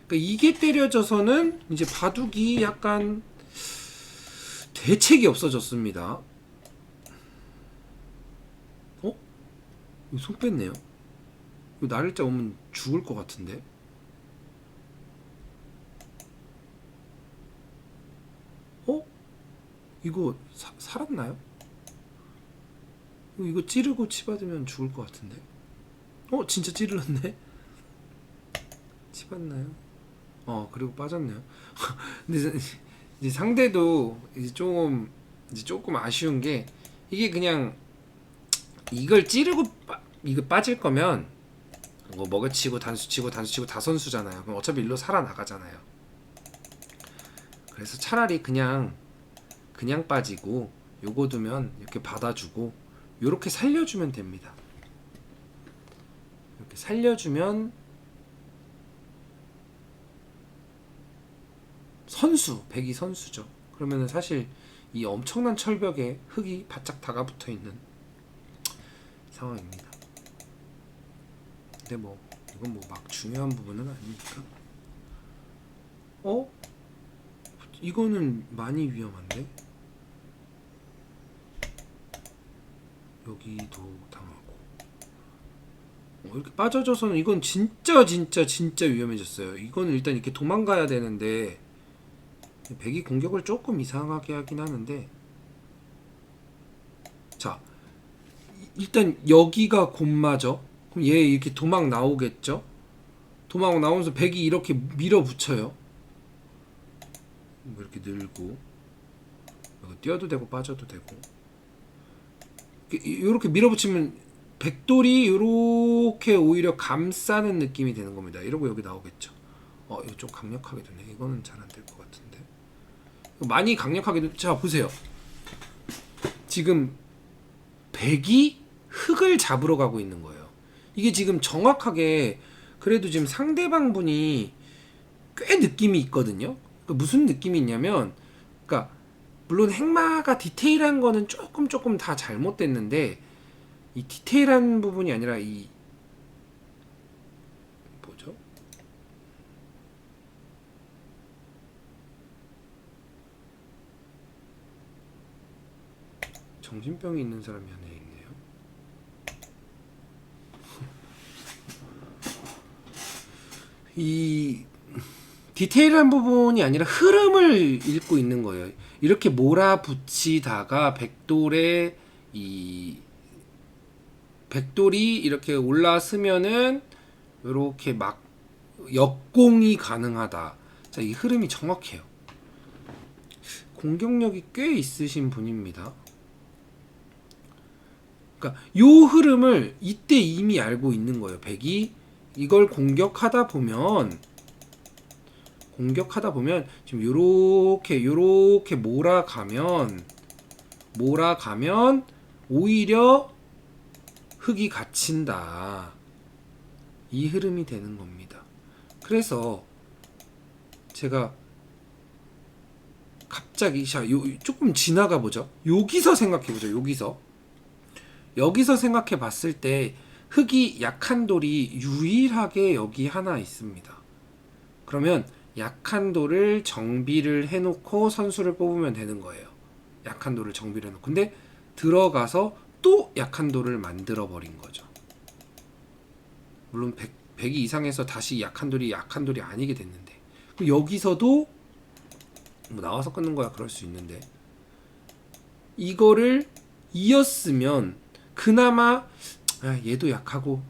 그러니까 이게 때려져서는 이제 바둑이 약간 대책이 없어졌습니다. 이거 손 뺐네요. 이거 나를자 오면 죽을 것 같은데. 이거 살았나요? 이거 찌르고 치받으면 죽을 것 같은데. 진짜 찌르렀네. 치받나요? 그리고 빠졌네요. 근데 이제 상대도 이제 조금 아쉬운 게 이게 그냥 이걸 찌르고 이거 빠질 거면 뭐 먹어치고 단수치고 다 선수잖아요. 그럼 어차피 일로 살아나가잖아요. 그래서 차라리 그냥 빠지고 요거 두면 이렇게 받아주고 요렇게 살려주면 됩니다. 이렇게 살려주면 백이 선수죠. 그러면은 사실 이 엄청난 철벽에 흙이 바짝 다가붙어 있는 상황입니다. 근데 이건 막 중요한 부분은 아니니까. 이거는 많이 위험한데? 여기도 당하고. 이렇게 빠져져서는 이건 진짜 위험해졌어요. 이거는 일단 이렇게 도망가야 되는데 백이 공격을 조금 이상하게 하긴 하는데, 자 일단 여기가 곰마죠. 그럼 얘 이렇게 도망 나오겠죠. 도망 나오면서 백이 이렇게 밀어붙여요. 이렇게 늘고 뛰어도 되고 빠져도 되고 이렇게 밀어붙이면 백돌이 이렇게 오히려 감싸는 느낌이 되는 겁니다. 이러고 여기 나오겠죠. 이거 좀 강력하게 되네. 이거는 잘 안 될 것 같은데. 많이 강력하게. 자 보세요. 지금 백이 흙을 잡으러 가고 있는 거예요. 이게 지금 정확하게 그래도 지금 상대방 분이 꽤 느낌이 있거든요. 그러니까 무슨 느낌이 있냐면, 그러니까 물론 행마가 디테일한 거는 조금 다 잘못됐는데, 이 디테일한 부분이 아니라 이 뭐죠? 정신병이 있는 사람이 하나 있네요. 이 디테일한 부분이 아니라 흐름을 읽고 있는 거예요. 이렇게 몰아붙이다가 백돌이 이렇게 올라서면은 이렇게 막 역공이 가능하다. 자, 이 흐름이 정확해요. 공격력이 꽤 있으신 분입니다. 그러니까 요 흐름을 이때 이미 알고 있는 거예요. 백이 이걸 공격하다 보면 지금 요렇게 몰아가면 오히려 흑이 갇힌다. 이 흐름이 되는 겁니다. 그래서 제가 갑자기 조금 지나가 보죠. 여기서 생각해 보죠. 여기서 생각해 봤을 때 흑이 약한 돌이 유일하게 여기 하나 있습니다. 그러면 약한 돌을 정비를 해놓고 선수를 뽑으면 되는 거예요. 약한 돌을 정비를 해놓고. 근데 들어가서 또 약한 돌을 만들어 버린 거죠. 물론 100이 이상해서 다시 약한 돌이 아니게 됐는데, 여기서도 뭐 나와서 끊는 거야 그럴 수 있는데, 이거를 이었으면 그나마 얘도 약하고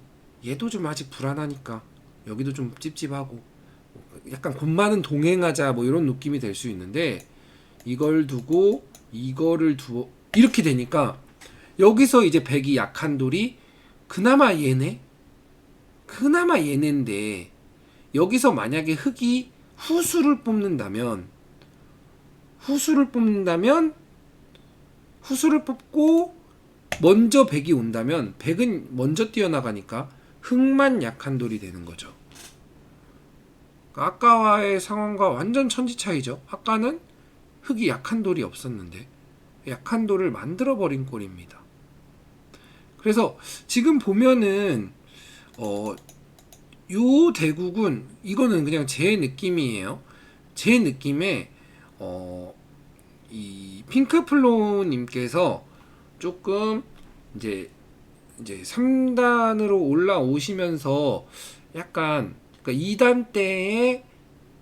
얘도 좀 아직 불안하니까 여기도 좀 찝찝하고 약간 곧 많은 동행하자 뭐 이런 느낌이 될 수 있는데, 이걸 두고 이거를 두어 이렇게 되니까 여기서 이제 100이 약한 돌이 그나마 얘네인데, 여기서 만약에 흑이 후수를 뽑는다면 후수를 뽑고 먼저 100이 온다면 100은 먼저 뛰어나가니까 흑만 약한 돌이 되는 거죠. 아까와의 상황과 완전 천지 차이죠. 아까는 흑이 약한 돌이 없었는데 약한 돌을 만들어 버린 꼴입니다. 그래서 지금 보면은 요 대국은, 이거는 그냥 제 느낌이에요. 제 느낌에 이 핑크플로님께서 조금 이제 3단으로 올라오시면서 약간, 그러니까 2단 때에,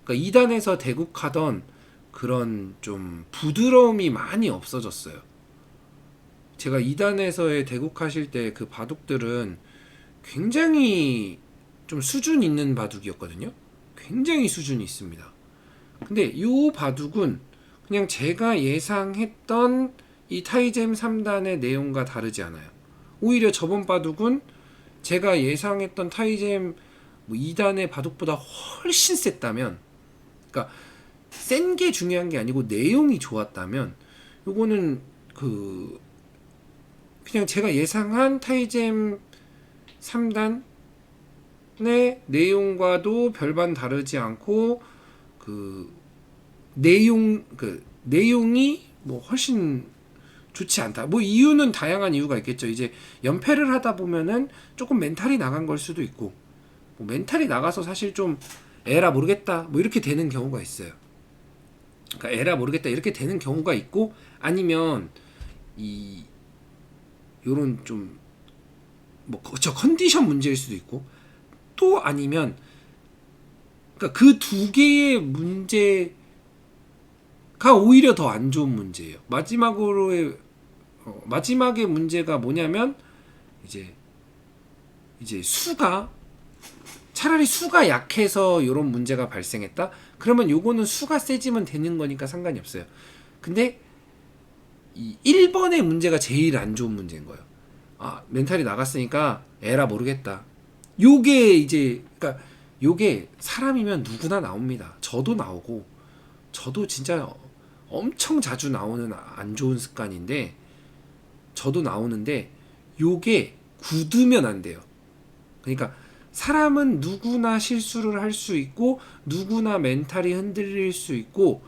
그러니까 2단에서 대국하던 그런 좀 부드러움이 많이 없어졌어요. 제가 2단에서의 대국하실 때 그 바둑들은 굉장히 좀 수준 있는 바둑이었거든요. 굉장히 수준이 있습니다. 근데 이 바둑은 그냥 제가 예상했던 이 타이잼 3단의 내용과 다르지 않아요. 오히려 저번 바둑은 제가 예상했던 타이잼 2단의 바둑보다 훨씬 셌다면, 그러니까 센 게 중요한 게 아니고 내용이 좋았다면, 요거는 그냥 제가 예상한 타이잼 3단의 내용과도 별반 다르지 않고, 내용이 뭐 훨씬 좋지 않다. 뭐 이유는 다양한 이유가 있겠죠. 이제 연패를 하다 보면은 조금 멘탈이 나간 걸 수도 있고, 뭐 멘탈이 나가서 사실 좀 에라 모르겠다 뭐 이렇게 되는 경우가 있어요. 그러니까 에라 모르겠다 이렇게 되는 경우가 있고, 아니면 요런 좀 뭐 저 컨디션 문제일 수도 있고, 또 아니면 그러니까 그 두 개의 문제가 오히려 더 안 좋은 문제예요. 마지막의 문제가 뭐냐면, 이제 차라리 수가 약해서 이런 문제가 발생했다? 그러면 요거는 수가 세지면 되는 거니까 상관이 없어요. 근데 이 1번의 문제가 제일 안 좋은 문제인 거예요. 멘탈이 나갔으니까 에라 모르겠다. 그러니까 요게 사람이면 누구나 나옵니다. 저도 나오고, 저도 진짜 엄청 자주 나오는 안 좋은 습관인데, 저도 나오는데 요게 굳으면 안 돼요. 그러니까 사람은 누구나 실수를 할 수 있고 누구나 멘탈이 흔들릴 수 있고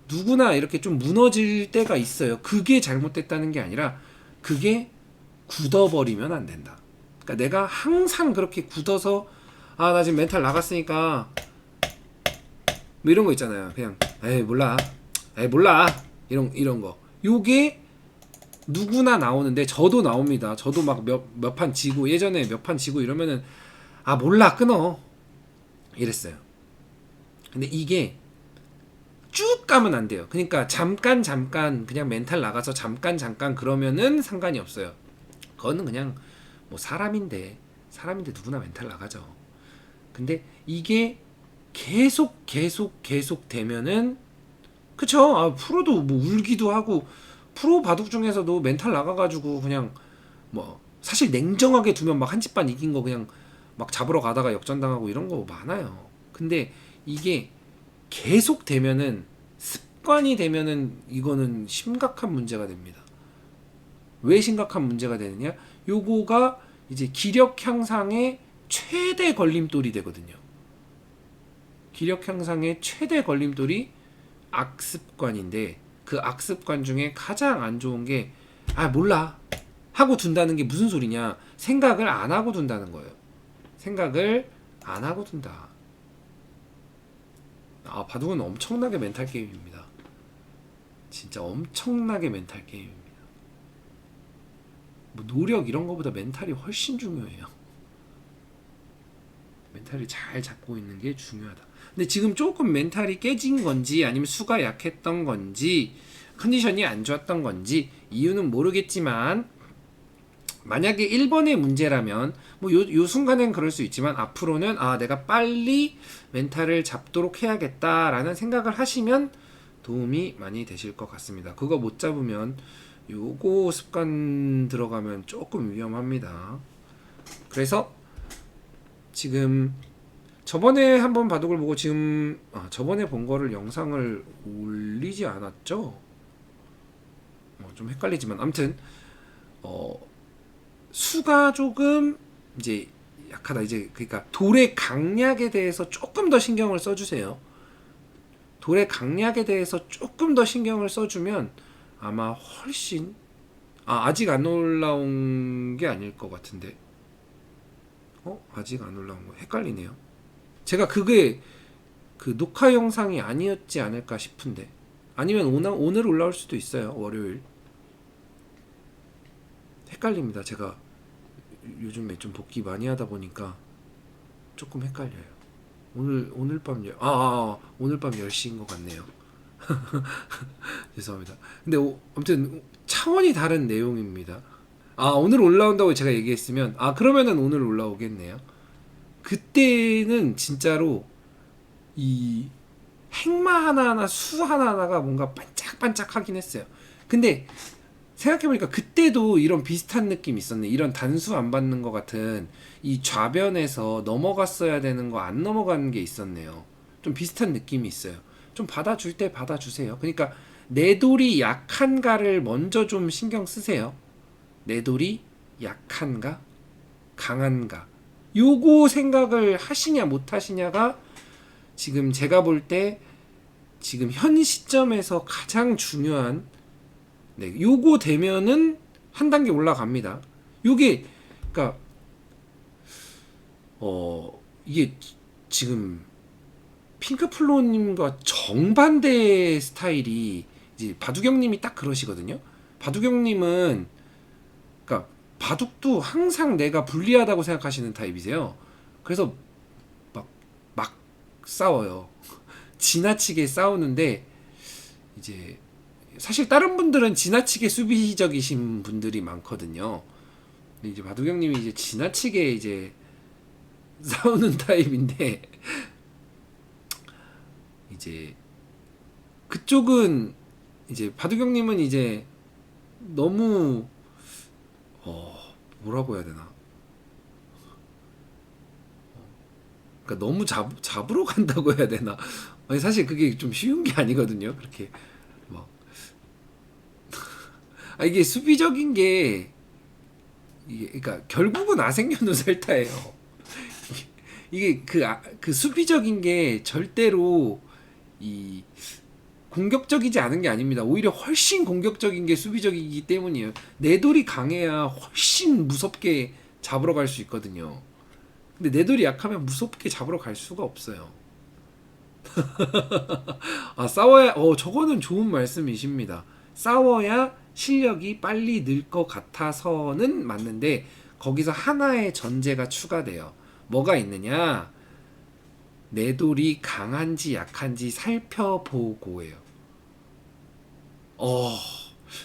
누구나 이렇게 좀 무너질 때가 있어요. 그게 잘못됐다는 게 아니라 그게 굳어버리면 안 된다. 그러니까 내가 항상 그렇게 굳어서 아 나 지금 멘탈 나갔으니까 뭐 이런 거 있잖아요. 그냥 에이 몰라, 에이 몰라 이런 거. 요게 누구나 나오는데 저도 나옵니다. 저도 막 몇 판 지고 예전에 몇 판 지고 이러면은 아 몰라 끊어 이랬어요. 근데 이게 쭉 가면 안 돼요. 그러니까 잠깐 그냥 멘탈 나가서 잠깐 그러면은 상관이 없어요. 그거는 그냥 뭐 사람인데 누구나 멘탈 나가죠. 근데 이게 계속 되면은 그쵸? 아, 프로도 뭐 울기도 하고 프로 바둑 중에서도 멘탈 나가가지고 그냥 뭐 사실 냉정하게 두면 막 한 집반 이긴 거 그냥 막 잡으러 가다가 역전당하고 이런 거 많아요. 근데 이게 계속 되면은 습관이 되면은 이거는 심각한 문제가 됩니다. 왜 심각한 문제가 되느냐? 요거가 이제 기력 향상의 최대 걸림돌이 되거든요. 기력 향상의 최대 걸림돌이 악습관인데 그 악습관 중에 가장 안 좋은 게 아 몰라 하고 둔다는 게 무슨 소리냐? 생각을 안 하고 둔다는 거예요. 생각을 안 하고 둔다. 아 바둑은 엄청나게 멘탈 게임입니다. 진짜 엄청나게 멘탈 게임입니다. 뭐 노력 이런 거보다 멘탈이 훨씬 중요해요. 멘탈을 잘 잡고 있는 게 중요하다. 근데 지금 조금 멘탈이 깨진 건지 아니면 수가 약했던 건지 컨디션이 안 좋았던 건지 이유는 모르겠지만 만약에 1번의 문제라면 뭐 요 순간엔 그럴 수 있지만 앞으로는 아 내가 빨리 멘탈을 잡도록 해야겠다라는 생각을 하시면 도움이 많이 되실 것 같습니다. 그거 못 잡으면 요거 습관 들어가면 조금 위험합니다. 그래서 지금 저번에 한번 바둑을 보고 지금 저번에 본 거를 영상을 올리지 않았죠? 좀 헷갈리지만 아무튼 수가 조금 이제 약하다. 이제 그러니까 돌의 강약에 대해서 조금 더 신경을 써주세요. 돌의 강약에 대해서 조금 더 신경을 써주면 아마 훨씬 아직 안 올라온 게 아닐 것 같은데 아직 안 올라온 거 헷갈리네요. 제가 그게 그 녹화 영상이 아니었지 않을까 싶은데 아니면 오늘 올라올 수도 있어요. 월요일. 헷갈립니다. 제가 요즘에 좀 복귀 많이 하다 보니까 조금 헷갈려요. 오늘 밤 오늘 밤 10시인 것 같네요. 죄송합니다. 근데 아무튼 차원이 다른 내용입니다. 오늘 올라온다고 제가 얘기했으면 그러면은 오늘 올라오겠네요. 그때는 진짜로 이 행마 하나하나 수 하나하나가 뭔가 반짝반짝하긴 했어요. 근데 생각해보니까 그때도 이런 비슷한 느낌이 있었네. 이런 단수 안 받는 것 같은 이 좌변에서 넘어갔어야 되는 거 안 넘어가는 게 있었네요. 좀 비슷한 느낌이 있어요. 좀 받아줄 때 받아주세요. 그러니까 내 돌이 약한가를 먼저 좀 신경 쓰세요. 내 돌이 약한가 강한가 요거 생각을 하시냐 못 하시냐가 지금 제가 볼 때 지금 현 시점에서 가장 중요한 요거 되면은 한 단계 올라갑니다. 요게 그러니까 이게 지금 핑크플로님과 정반대 스타일이 이제 바둑형님이 딱 그러시거든요. 바둑형님은 그러니까 바둑도 항상 내가 불리하다고 생각하시는 타입이세요. 그래서 막 싸워요. 지나치게 싸우는데 이제 사실 다른 분들은 지나치게 수비적이신 분들이 많거든요. 근데 이제 바둑형님이 이제 지나치게 이제 싸우는 타입인데 이제 그쪽은 이제 바둑형님은 이제 너무 뭐라고 해야 되나? 그러니까 너무 잡으러 간다고 해야 되나? 아니 사실 그게 좀 쉬운 게 아니거든요. 그렇게 막 이게 수비적인 게 이게 그러니까 결국은 아생연우살타예요. 이게 그 수비적인 게 절대로 이 공격적이지 않은 게 아닙니다. 오히려 훨씬 공격적인 게 수비적이기 때문이에요. 내 돌이 강해야 훨씬 무섭게 잡으러 갈 수 있거든요. 근데 내 돌이 약하면 무섭게 잡으러 갈 수가 없어요. 아, 싸워야, 저거는 좋은 말씀이십니다. 싸워야 실력이 빨리 늘 것 같아서는 맞는데, 거기서 하나의 전제가 추가돼요. 뭐가 있느냐? 내 돌이 강한지 약한지 살펴보고예요.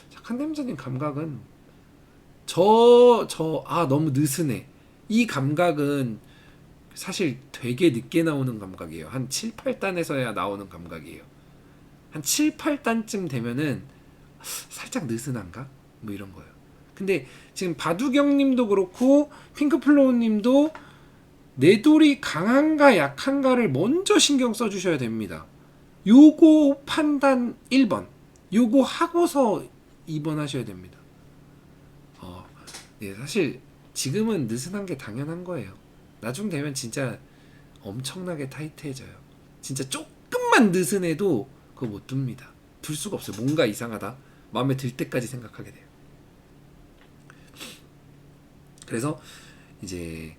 착한 남자님 감각은, 너무 느슨해. 이 감각은 사실 되게 늦게 나오는 감각이에요. 한 7, 8단에서야 나오는 감각이에요. 한 7, 8단쯤 되면은 살짝 느슨한가? 뭐 이런 거예요. 근데 지금 바두경 님도 그렇고 핑크플로우 님도 내 돌이 강한가 약한가를 먼저 신경 써주셔야 됩니다. 요거 판단 1번. 요거 하고서 2번 하셔야 됩니다. 네, 사실 지금은 느슨한 게 당연한 거예요. 나중 되면 진짜 엄청나게 타이트해져요. 진짜 조금만 느슨해도 그거 못 둡니다. 둘 수가 없어요. 뭔가 이상하다. 마음에 들 때까지 생각하게 돼요. 그래서 이제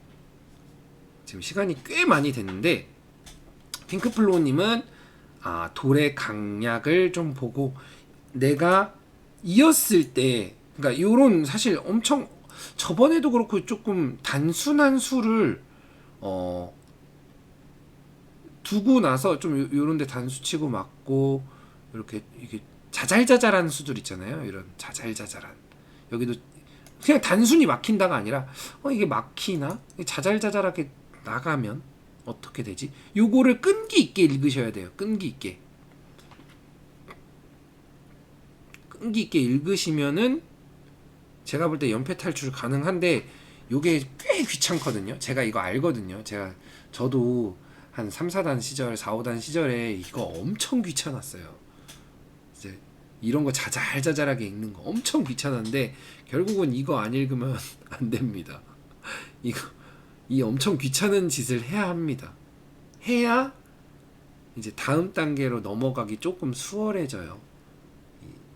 지금 시간이 꽤 많이 됐는데 핑크플로우님은 돌의 강약을 좀 보고 내가 이었을 때, 그러니까 요런 사실 엄청 저번에도 그렇고 조금 단순한 수를 두고 나서 좀 요런데 단수 치고 맞고 이렇게 이게 자잘자잘한 수들 있잖아요. 이런 자잘자잘한, 여기도 그냥 단순히 막힌다가 아니라 이게 막히나? 자잘자잘하게 나가면 어떻게 되지? 요거를 끈기 있게 읽으셔야 돼요. 끈기 있게 읽으시면은 제가 볼 때 연패 탈출 가능한데, 요게 꽤 귀찮거든요. 제가 이거 알거든요. 저도 한 3, 4단 시절, 4, 5단 시절에 이거 엄청 귀찮았어요. 이제 이런 거 자잘자잘하게 읽는 거 엄청 귀찮았는데 결국은 이거 안 읽으면 안 됩니다. 이 엄청 귀찮은 짓을 해야 합니다. 해야 이제 다음 단계로 넘어가기 조금 수월해져요.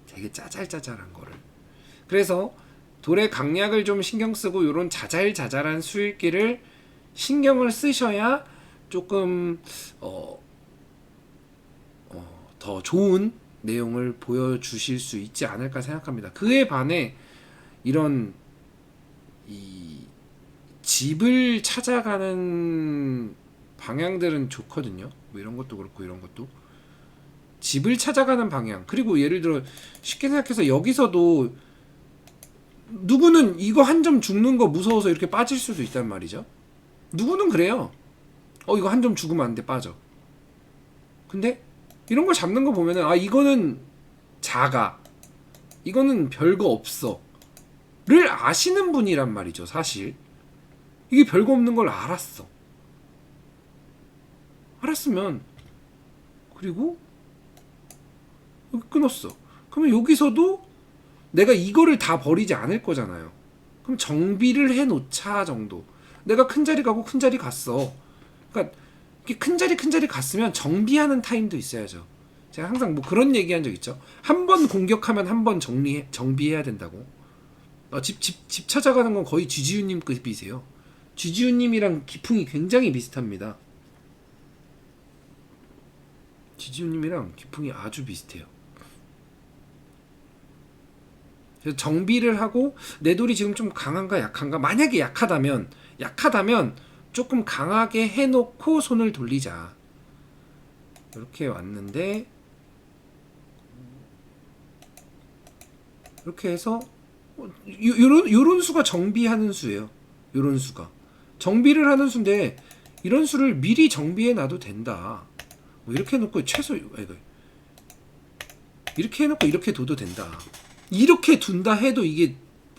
되게 짜잘짜잘한 거를. 그래서 돌의 강약을 좀 신경 쓰고 이런 자잘자잘한 수읽기를 신경을 쓰셔야 조금 더 좋은 내용을 보여주실 수 있지 않을까 생각합니다. 그에 반해 이런 이 집을 찾아가는 방향들은 좋거든요. 뭐 이런 것도 그렇고 이런 것도 집을 찾아가는 방향. 그리고 예를 들어 쉽게 생각해서 여기서도 누구는 이거 한 점 죽는 거 무서워서 이렇게 빠질 수도 있단 말이죠. 누구는 그래요. 이거 한 점 죽으면 안 돼, 빠져. 근데 이런 걸 잡는 거 보면은 이거는 작아, 이거는 별거 없어 를 아시는 분이란 말이죠. 사실 이게 별거 없는 걸 알았으면 그리고 여기 끊었어. 그러면 여기서도 내가 이거를 다 버리지 않을 거잖아요. 그럼 정비를 해놓자 정도. 내가 큰 자리 가고 큰 자리 갔어. 그러니까 이렇게 큰 자리 갔으면 정비하는 타임도 있어야죠. 제가 항상 뭐 그런 얘기한 적 있죠. 한 번 공격하면 한 번 정비해야 된다고. 집 찾아가는 건 거의 쥐지우님 급이세요. 쥐지우님이랑 기풍이 굉장히 비슷합니다. 쥐지우님이랑 기풍이 아주 비슷해요. 그래서 정비를 하고 내 돌이 지금 좀 강한가 약한가, 만약에 약하다면 조금 강하게 해놓고 손을 돌리자. 이렇게 왔는데 이렇게 해서 요런 수가 정비하는 수예요. 요런 수가 정비를 하는 수인데 이런 수를 미리 정비해 놔도 된다. 뭐 이렇게 해놓고 이렇게 해놓고 이렇게 둬도 된다. 이렇게 둔다 해도 이게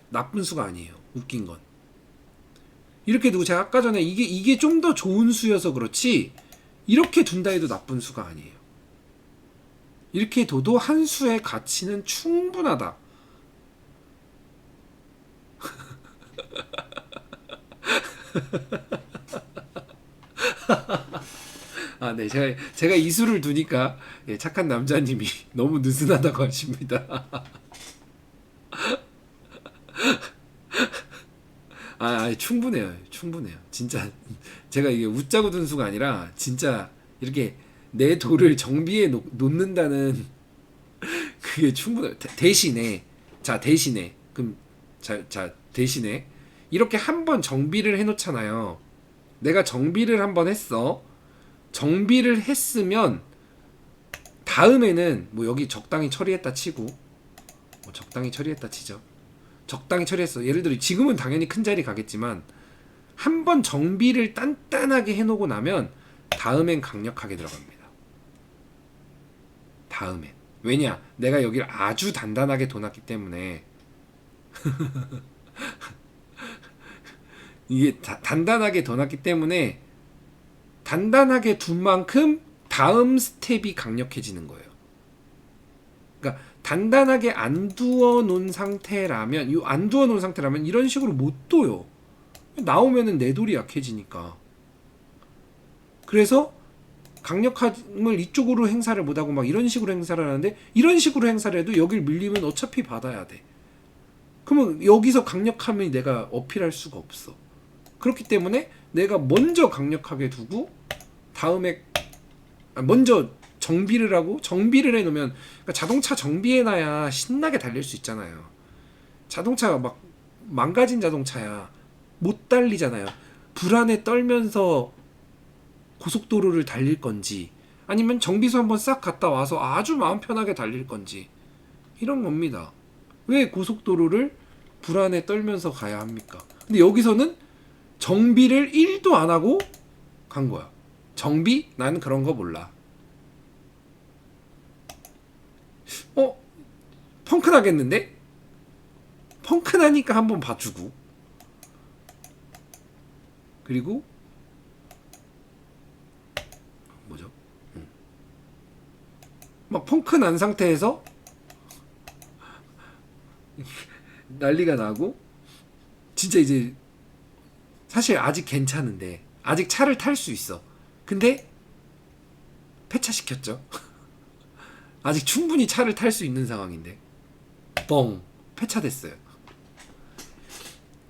나쁜 수가 아니에요. 웃긴 건 이렇게 두고, 제가 아까 전에 이게 좀 더 좋은 수여서 그렇지 이렇게 둔다 해도 나쁜 수가 아니에요. 이렇게 둬도 한 수의 가치는 충분하다. 아, 네. 제가 이수를 두니까 예, 착한 남자님이 너무 느슨하다고 하십니다. 충분해요. 충분해요. 진짜 제가 이게 웃자고 든 수가 아니라 진짜 이렇게 내 돌을 정비해 놓는다는 그게 충분해요. 대신에 그럼 대신에 이렇게 한번 정비를 해 놓잖아요. 내가 정비를 한번 했어. 정비를 했으면 다음에는 뭐 여기 적당히 처리했다 치고 뭐 적당히 처리했다 치죠. 적당히 처리했어. 예를 들어 지금은 당연히 큰 자리 가겠지만 한번 정비를 단단하게 해놓고 나면 다음엔 강력하게 들어갑니다. 다음엔. 왜냐? 내가 여기를 아주 단단하게 둬놨기 때문에 이게 단단하게 둬놨기 때문에 단단하게 둔 만큼 다음 스텝이 강력해지는 거예요. 그러니까 단단하게 안 두어 놓은 상태라면 이런 식으로 못 둬요. 나오면은 내 돌이 약해지니까. 그래서 강력함을 이쪽으로 행사를 못하고 막 이런 식으로 행사를 하는데 이런 식으로 행사를 해도 여길 밀리면 어차피 받아야 돼. 그러면 여기서 강력함을 내가 어필할 수가 없어. 그렇기 때문에 내가 먼저 강력하게 두고 다음에 먼저 정비를 해놓으면 그러니까 자동차 정비해놔야 신나게 달릴 수 있잖아요. 자동차가 막 망가진 자동차야 못 달리잖아요. 불안에 떨면서 고속도로를 달릴 건지 아니면 정비소 한번 싹 갔다 와서 아주 마음 편하게 달릴 건지 이런 겁니다. 왜 고속도로를 불안에 떨면서 가야 합니까? 근데 여기서는 정비를 1도 안 하고 간 거야. 정비? 나는 그런 거 몰라. 펑크나겠는데? 펑크나니까 한번 봐주고 그리고 뭐죠? 막 펑크난 상태에서 난리가 나고 진짜 이제 사실 아직 괜찮은데 아직 차를 탈 수 있어. 근데 폐차시켰죠. 아직 충분히 차를 탈 수 있는 상황인데 뻥 폐차됐어요.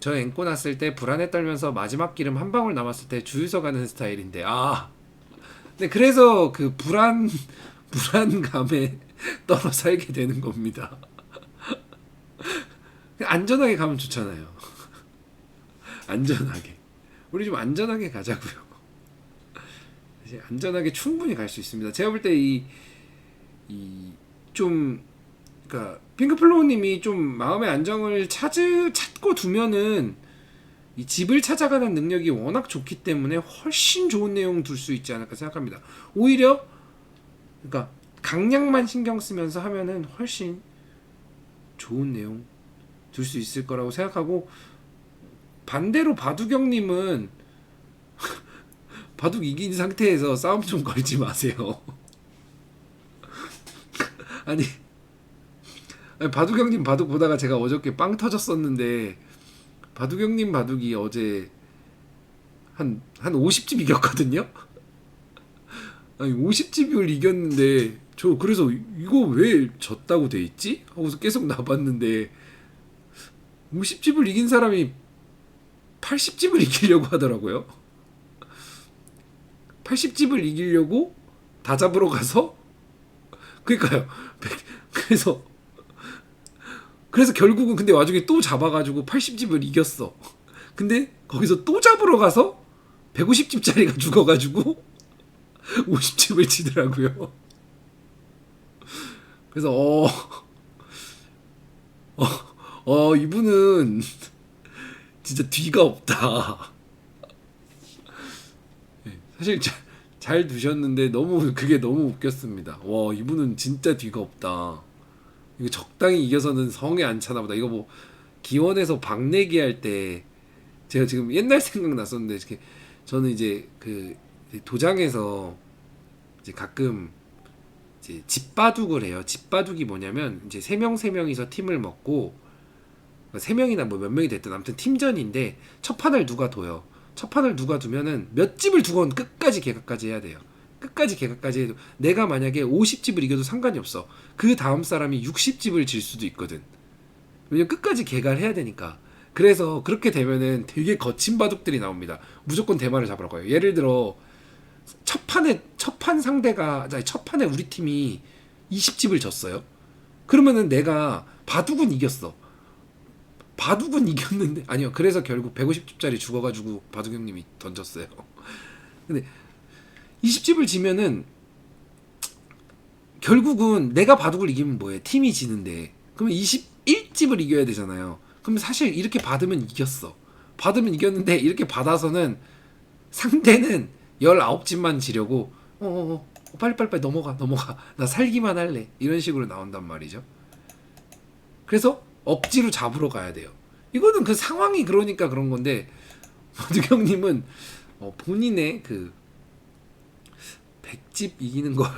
저 앵꼬 났을 때 불안에 떨면서 마지막 기름 한 방울 남았을 때 주유소 가는 스타일인데 네, 그래서 그 불안감에 떨어 살게 되는 겁니다. 안전하게 가면 좋잖아요. 안전하게. 우리 좀 안전하게 가자고요. 안전하게 충분히 갈 수 있습니다. 제가 볼 때 그러니까 핑크플로우님이 좀 마음의 안정을 찾고 두면은 이 집을 찾아가는 능력이 워낙 좋기 때문에 훨씬 좋은 내용 둘 수 있지 않을까 생각합니다. 오히려 그러니까 강약만 신경 쓰면서 하면은 훨씬 좋은 내용 둘 수 있을 거라고 생각하고 반대로 바둑형님은 바둑 이긴 상태에서 싸움 좀 걸지 마세요. 아니 바둑형님 바둑 보다가 제가 어저께 빵 터졌었는데 바둑형님 바둑이 어제 한 50집 이겼거든요. 아니 50집을 이겼는데 저 그래서 이거 왜 졌다고 돼 있지? 하고서 계속 나봤는데 50집을 이긴 사람이 80집을 이기려고 하더라고요. 80집을 이기려고 다 잡으러 가서 그러니까요. 그래서 결국은 근데 와중에 또 잡아가지고 80집을 이겼어. 근데 거기서 또 잡으러 가서 150집짜리가 죽어가지고 50집을 치더라고요. 그래서 이분은 진짜 뒤가 없다. 사실 잘 두셨는데 그게 너무 웃겼습니다. 와 이분은 진짜 뒤가 없다. 이거 적당히 이겨서는 성에 안 차나 보다. 이거 뭐 기원에서 박내기 할 때 제가 지금 옛날 생각 났었는데 이렇게 저는 이제 그 도장에서 이제 가끔 이제 집바둑을 해요. 집바둑이 뭐냐면 이제 세 명이서 팀을 먹고 세 명이나 뭐 몇 명이 됐든 아무튼 팀전인데 첫 판을 누가 둬요. 첫 판을 누가 두면은 몇 집을 두건 끝까지 개각까지 해야 돼요. 끝까지 개각까지 해도 내가 만약에 50집을 이겨도 상관이 없어. 그 다음 사람이 60집을 질 수도 있거든. 왜냐면 끝까지 개각을 해야 되니까. 그래서 그렇게 되면은 되게 거친 바둑들이 나옵니다. 무조건 대마를 잡으라고 해요. 예를 들어 첫 판 상대가 아니, 첫 판에 우리 팀이 20집을 졌어요. 그러면은 내가 바둑은 이겼어. 바둑은 이겼는데 아니요. 그래서 결국 150집짜리 죽어가지고 바둑 형님이 던졌어요. 근데 20집을 지면은 결국은 내가 바둑을 이기면 뭐해? 팀이 지는데. 그러면 21집을 이겨야 되잖아요. 그럼 사실 이렇게 받으면 이겼어. 받으면 이겼는데 이렇게 받아서는 상대는 19집만 지려고 빨리빨리 넘어가 나 살기만 할래 이런 식으로 나온단 말이죠. 그래서 억지로 잡으러 가야 돼요. 이거는 그 상황이 그러니까 그런 건데 바둑형님은 본인의 그 100집 이기는 걸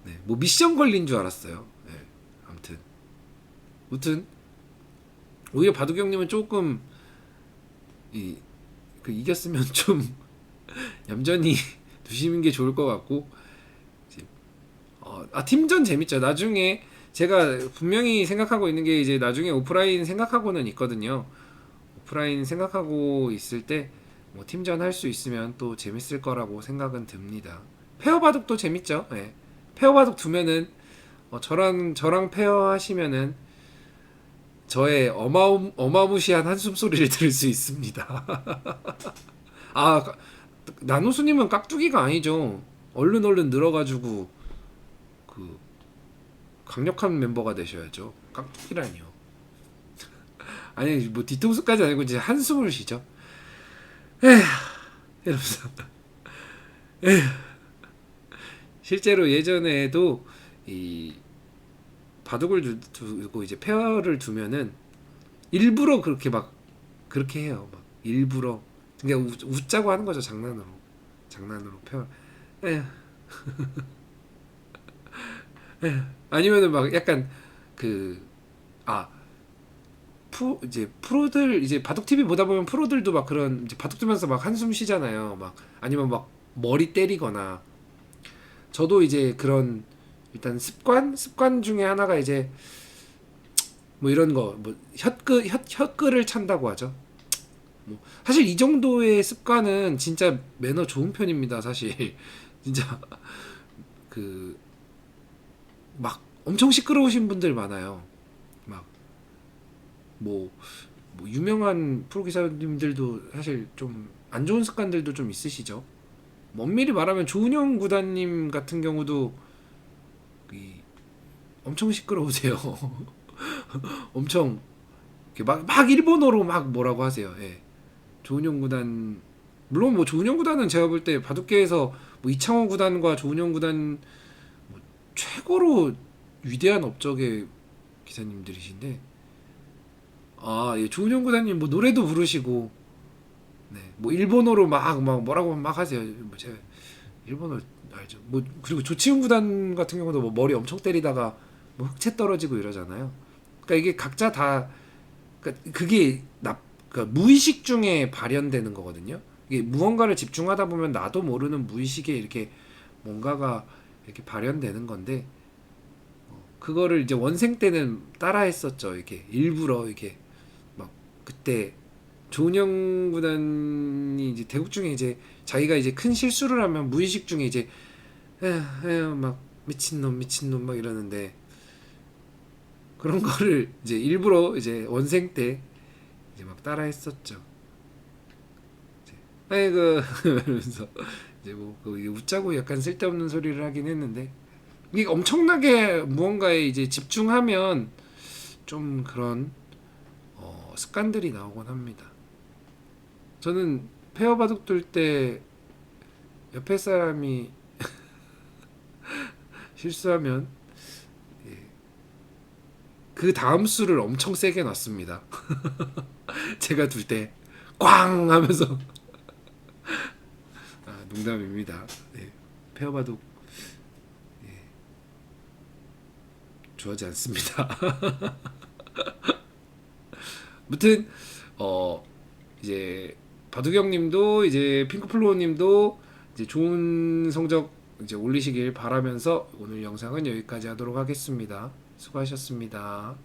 네, 뭐 미션 걸린 줄 알았어요. 네, 아무튼 오히려 바둑형님은 조금 이겼으면 좀 얌전히 두시는 게 좋을 것 같고 팀전 재밌죠. 나중에 제가 분명히 생각하고 있는 게 이제 나중에 오프라인 생각하고는 있거든요. 오프라인 생각하고 있을 때 뭐 팀전 할 수 있으면 또 재밌을 거라고 생각은 듭니다. 페어 바둑도 재밌죠. 네. 페어 바둑 두면은 저랑 페어 하시면은 저의 어마무시한 한숨 소리를 들을 수 있습니다. 아 나노수님은 깍두기가 아니죠. 얼른 늘어가지고 그 강력한 멤버가 되셔야죠. 깍두기라니요. 아니 뭐 뒤통수까지 아니고 이제 한숨을 쉬죠. 에휴 이러면서 에휴. 실제로 예전에도 이 바둑을 두고 이제 페어를 두면은 일부러 그렇게 막 그렇게 해요. 막 일부러 그냥 웃자고 하는 거죠. 장난으로 페어. 에휴. 아니면은 막 약간 그아 이제 프로들 이제 바둑 TV 보다 보면 프로들도 막 그런 이제 바둑 두면서 막 한숨 쉬잖아요. 막 아니면 막 머리 때리거나 저도 이제 그런 일단 습관 중에 하나가 이제 뭐 이런 거 뭐 혀끌을 찬다고 하죠. 뭐 사실 이 정도의 습관은 진짜 매너 좋은 편입니다. 사실 진짜 그 막 엄청 시끄러우신 분들 많아요. 막 뭐 유명한 프로 기사님들도 사실 좀 안 좋은 습관들도 좀 있으시죠. 뭐 엄밀히 말하면 조은영 구단님 같은 경우도 이 엄청 시끄러우세요. 엄청 이렇게 막 일본어로 막 뭐라고 하세요. 예. 조은영 구단 물론 뭐 조은영 구단은 제가 볼 때 바둑계에서 뭐 이창호 구단과 조은영 구단 뭐 최고로 위대한 업적의 기사님들이신데 예, 조은영 구단님 뭐 노래도 부르시고 네, 뭐 일본어로 막 뭐라고 막 하세요. 뭐 제가 일본어 알죠. 뭐 그리고 조치훈 구단 같은 경우도 뭐 머리 엄청 때리다가 뭐 흑채 떨어지고 이러잖아요. 그러니까 이게 각자 다 그러니까 그게 그러니까 무의식 중에 발현되는 거거든요. 이게 무언가를 집중하다 보면 나도 모르는 무의식에 이렇게 뭔가가 이렇게 발현되는 건데 그거를 이제 원생 때는 따라했었죠. 이렇게 일부러 이렇게 막 그때 조은영 구단이 이제 대국 중에 이제 자기가 이제 큰 실수를 하면 무의식 중에 이제 에휴 막 미친놈 막 이러는데 그런 거를 이제 일부러 이제 원생 때 이제 막 따라했었죠. 아이고 이러면서 이제 뭐 웃자고 약간 쓸데없는 소리를 하긴 했는데 이게 엄청나게 무언가에 이제 집중하면 좀 그런 습관들이 나오곤 합니다. 저는 페어 바둑 둘 때 옆에 사람이 실수하면 그 다음 수를 엄청 세게 놨습니다. 제가 둘 때 꽝 하면서 농담입니다. 네, 페어 바둑 좋아하지 않습니다. 아무튼 이제 바둑형님도 이제 핑크플로우님도 이제 좋은 성적 이제 올리시길 바라면서 오늘 영상은 여기까지 하도록 하겠습니다. 수고하셨습니다.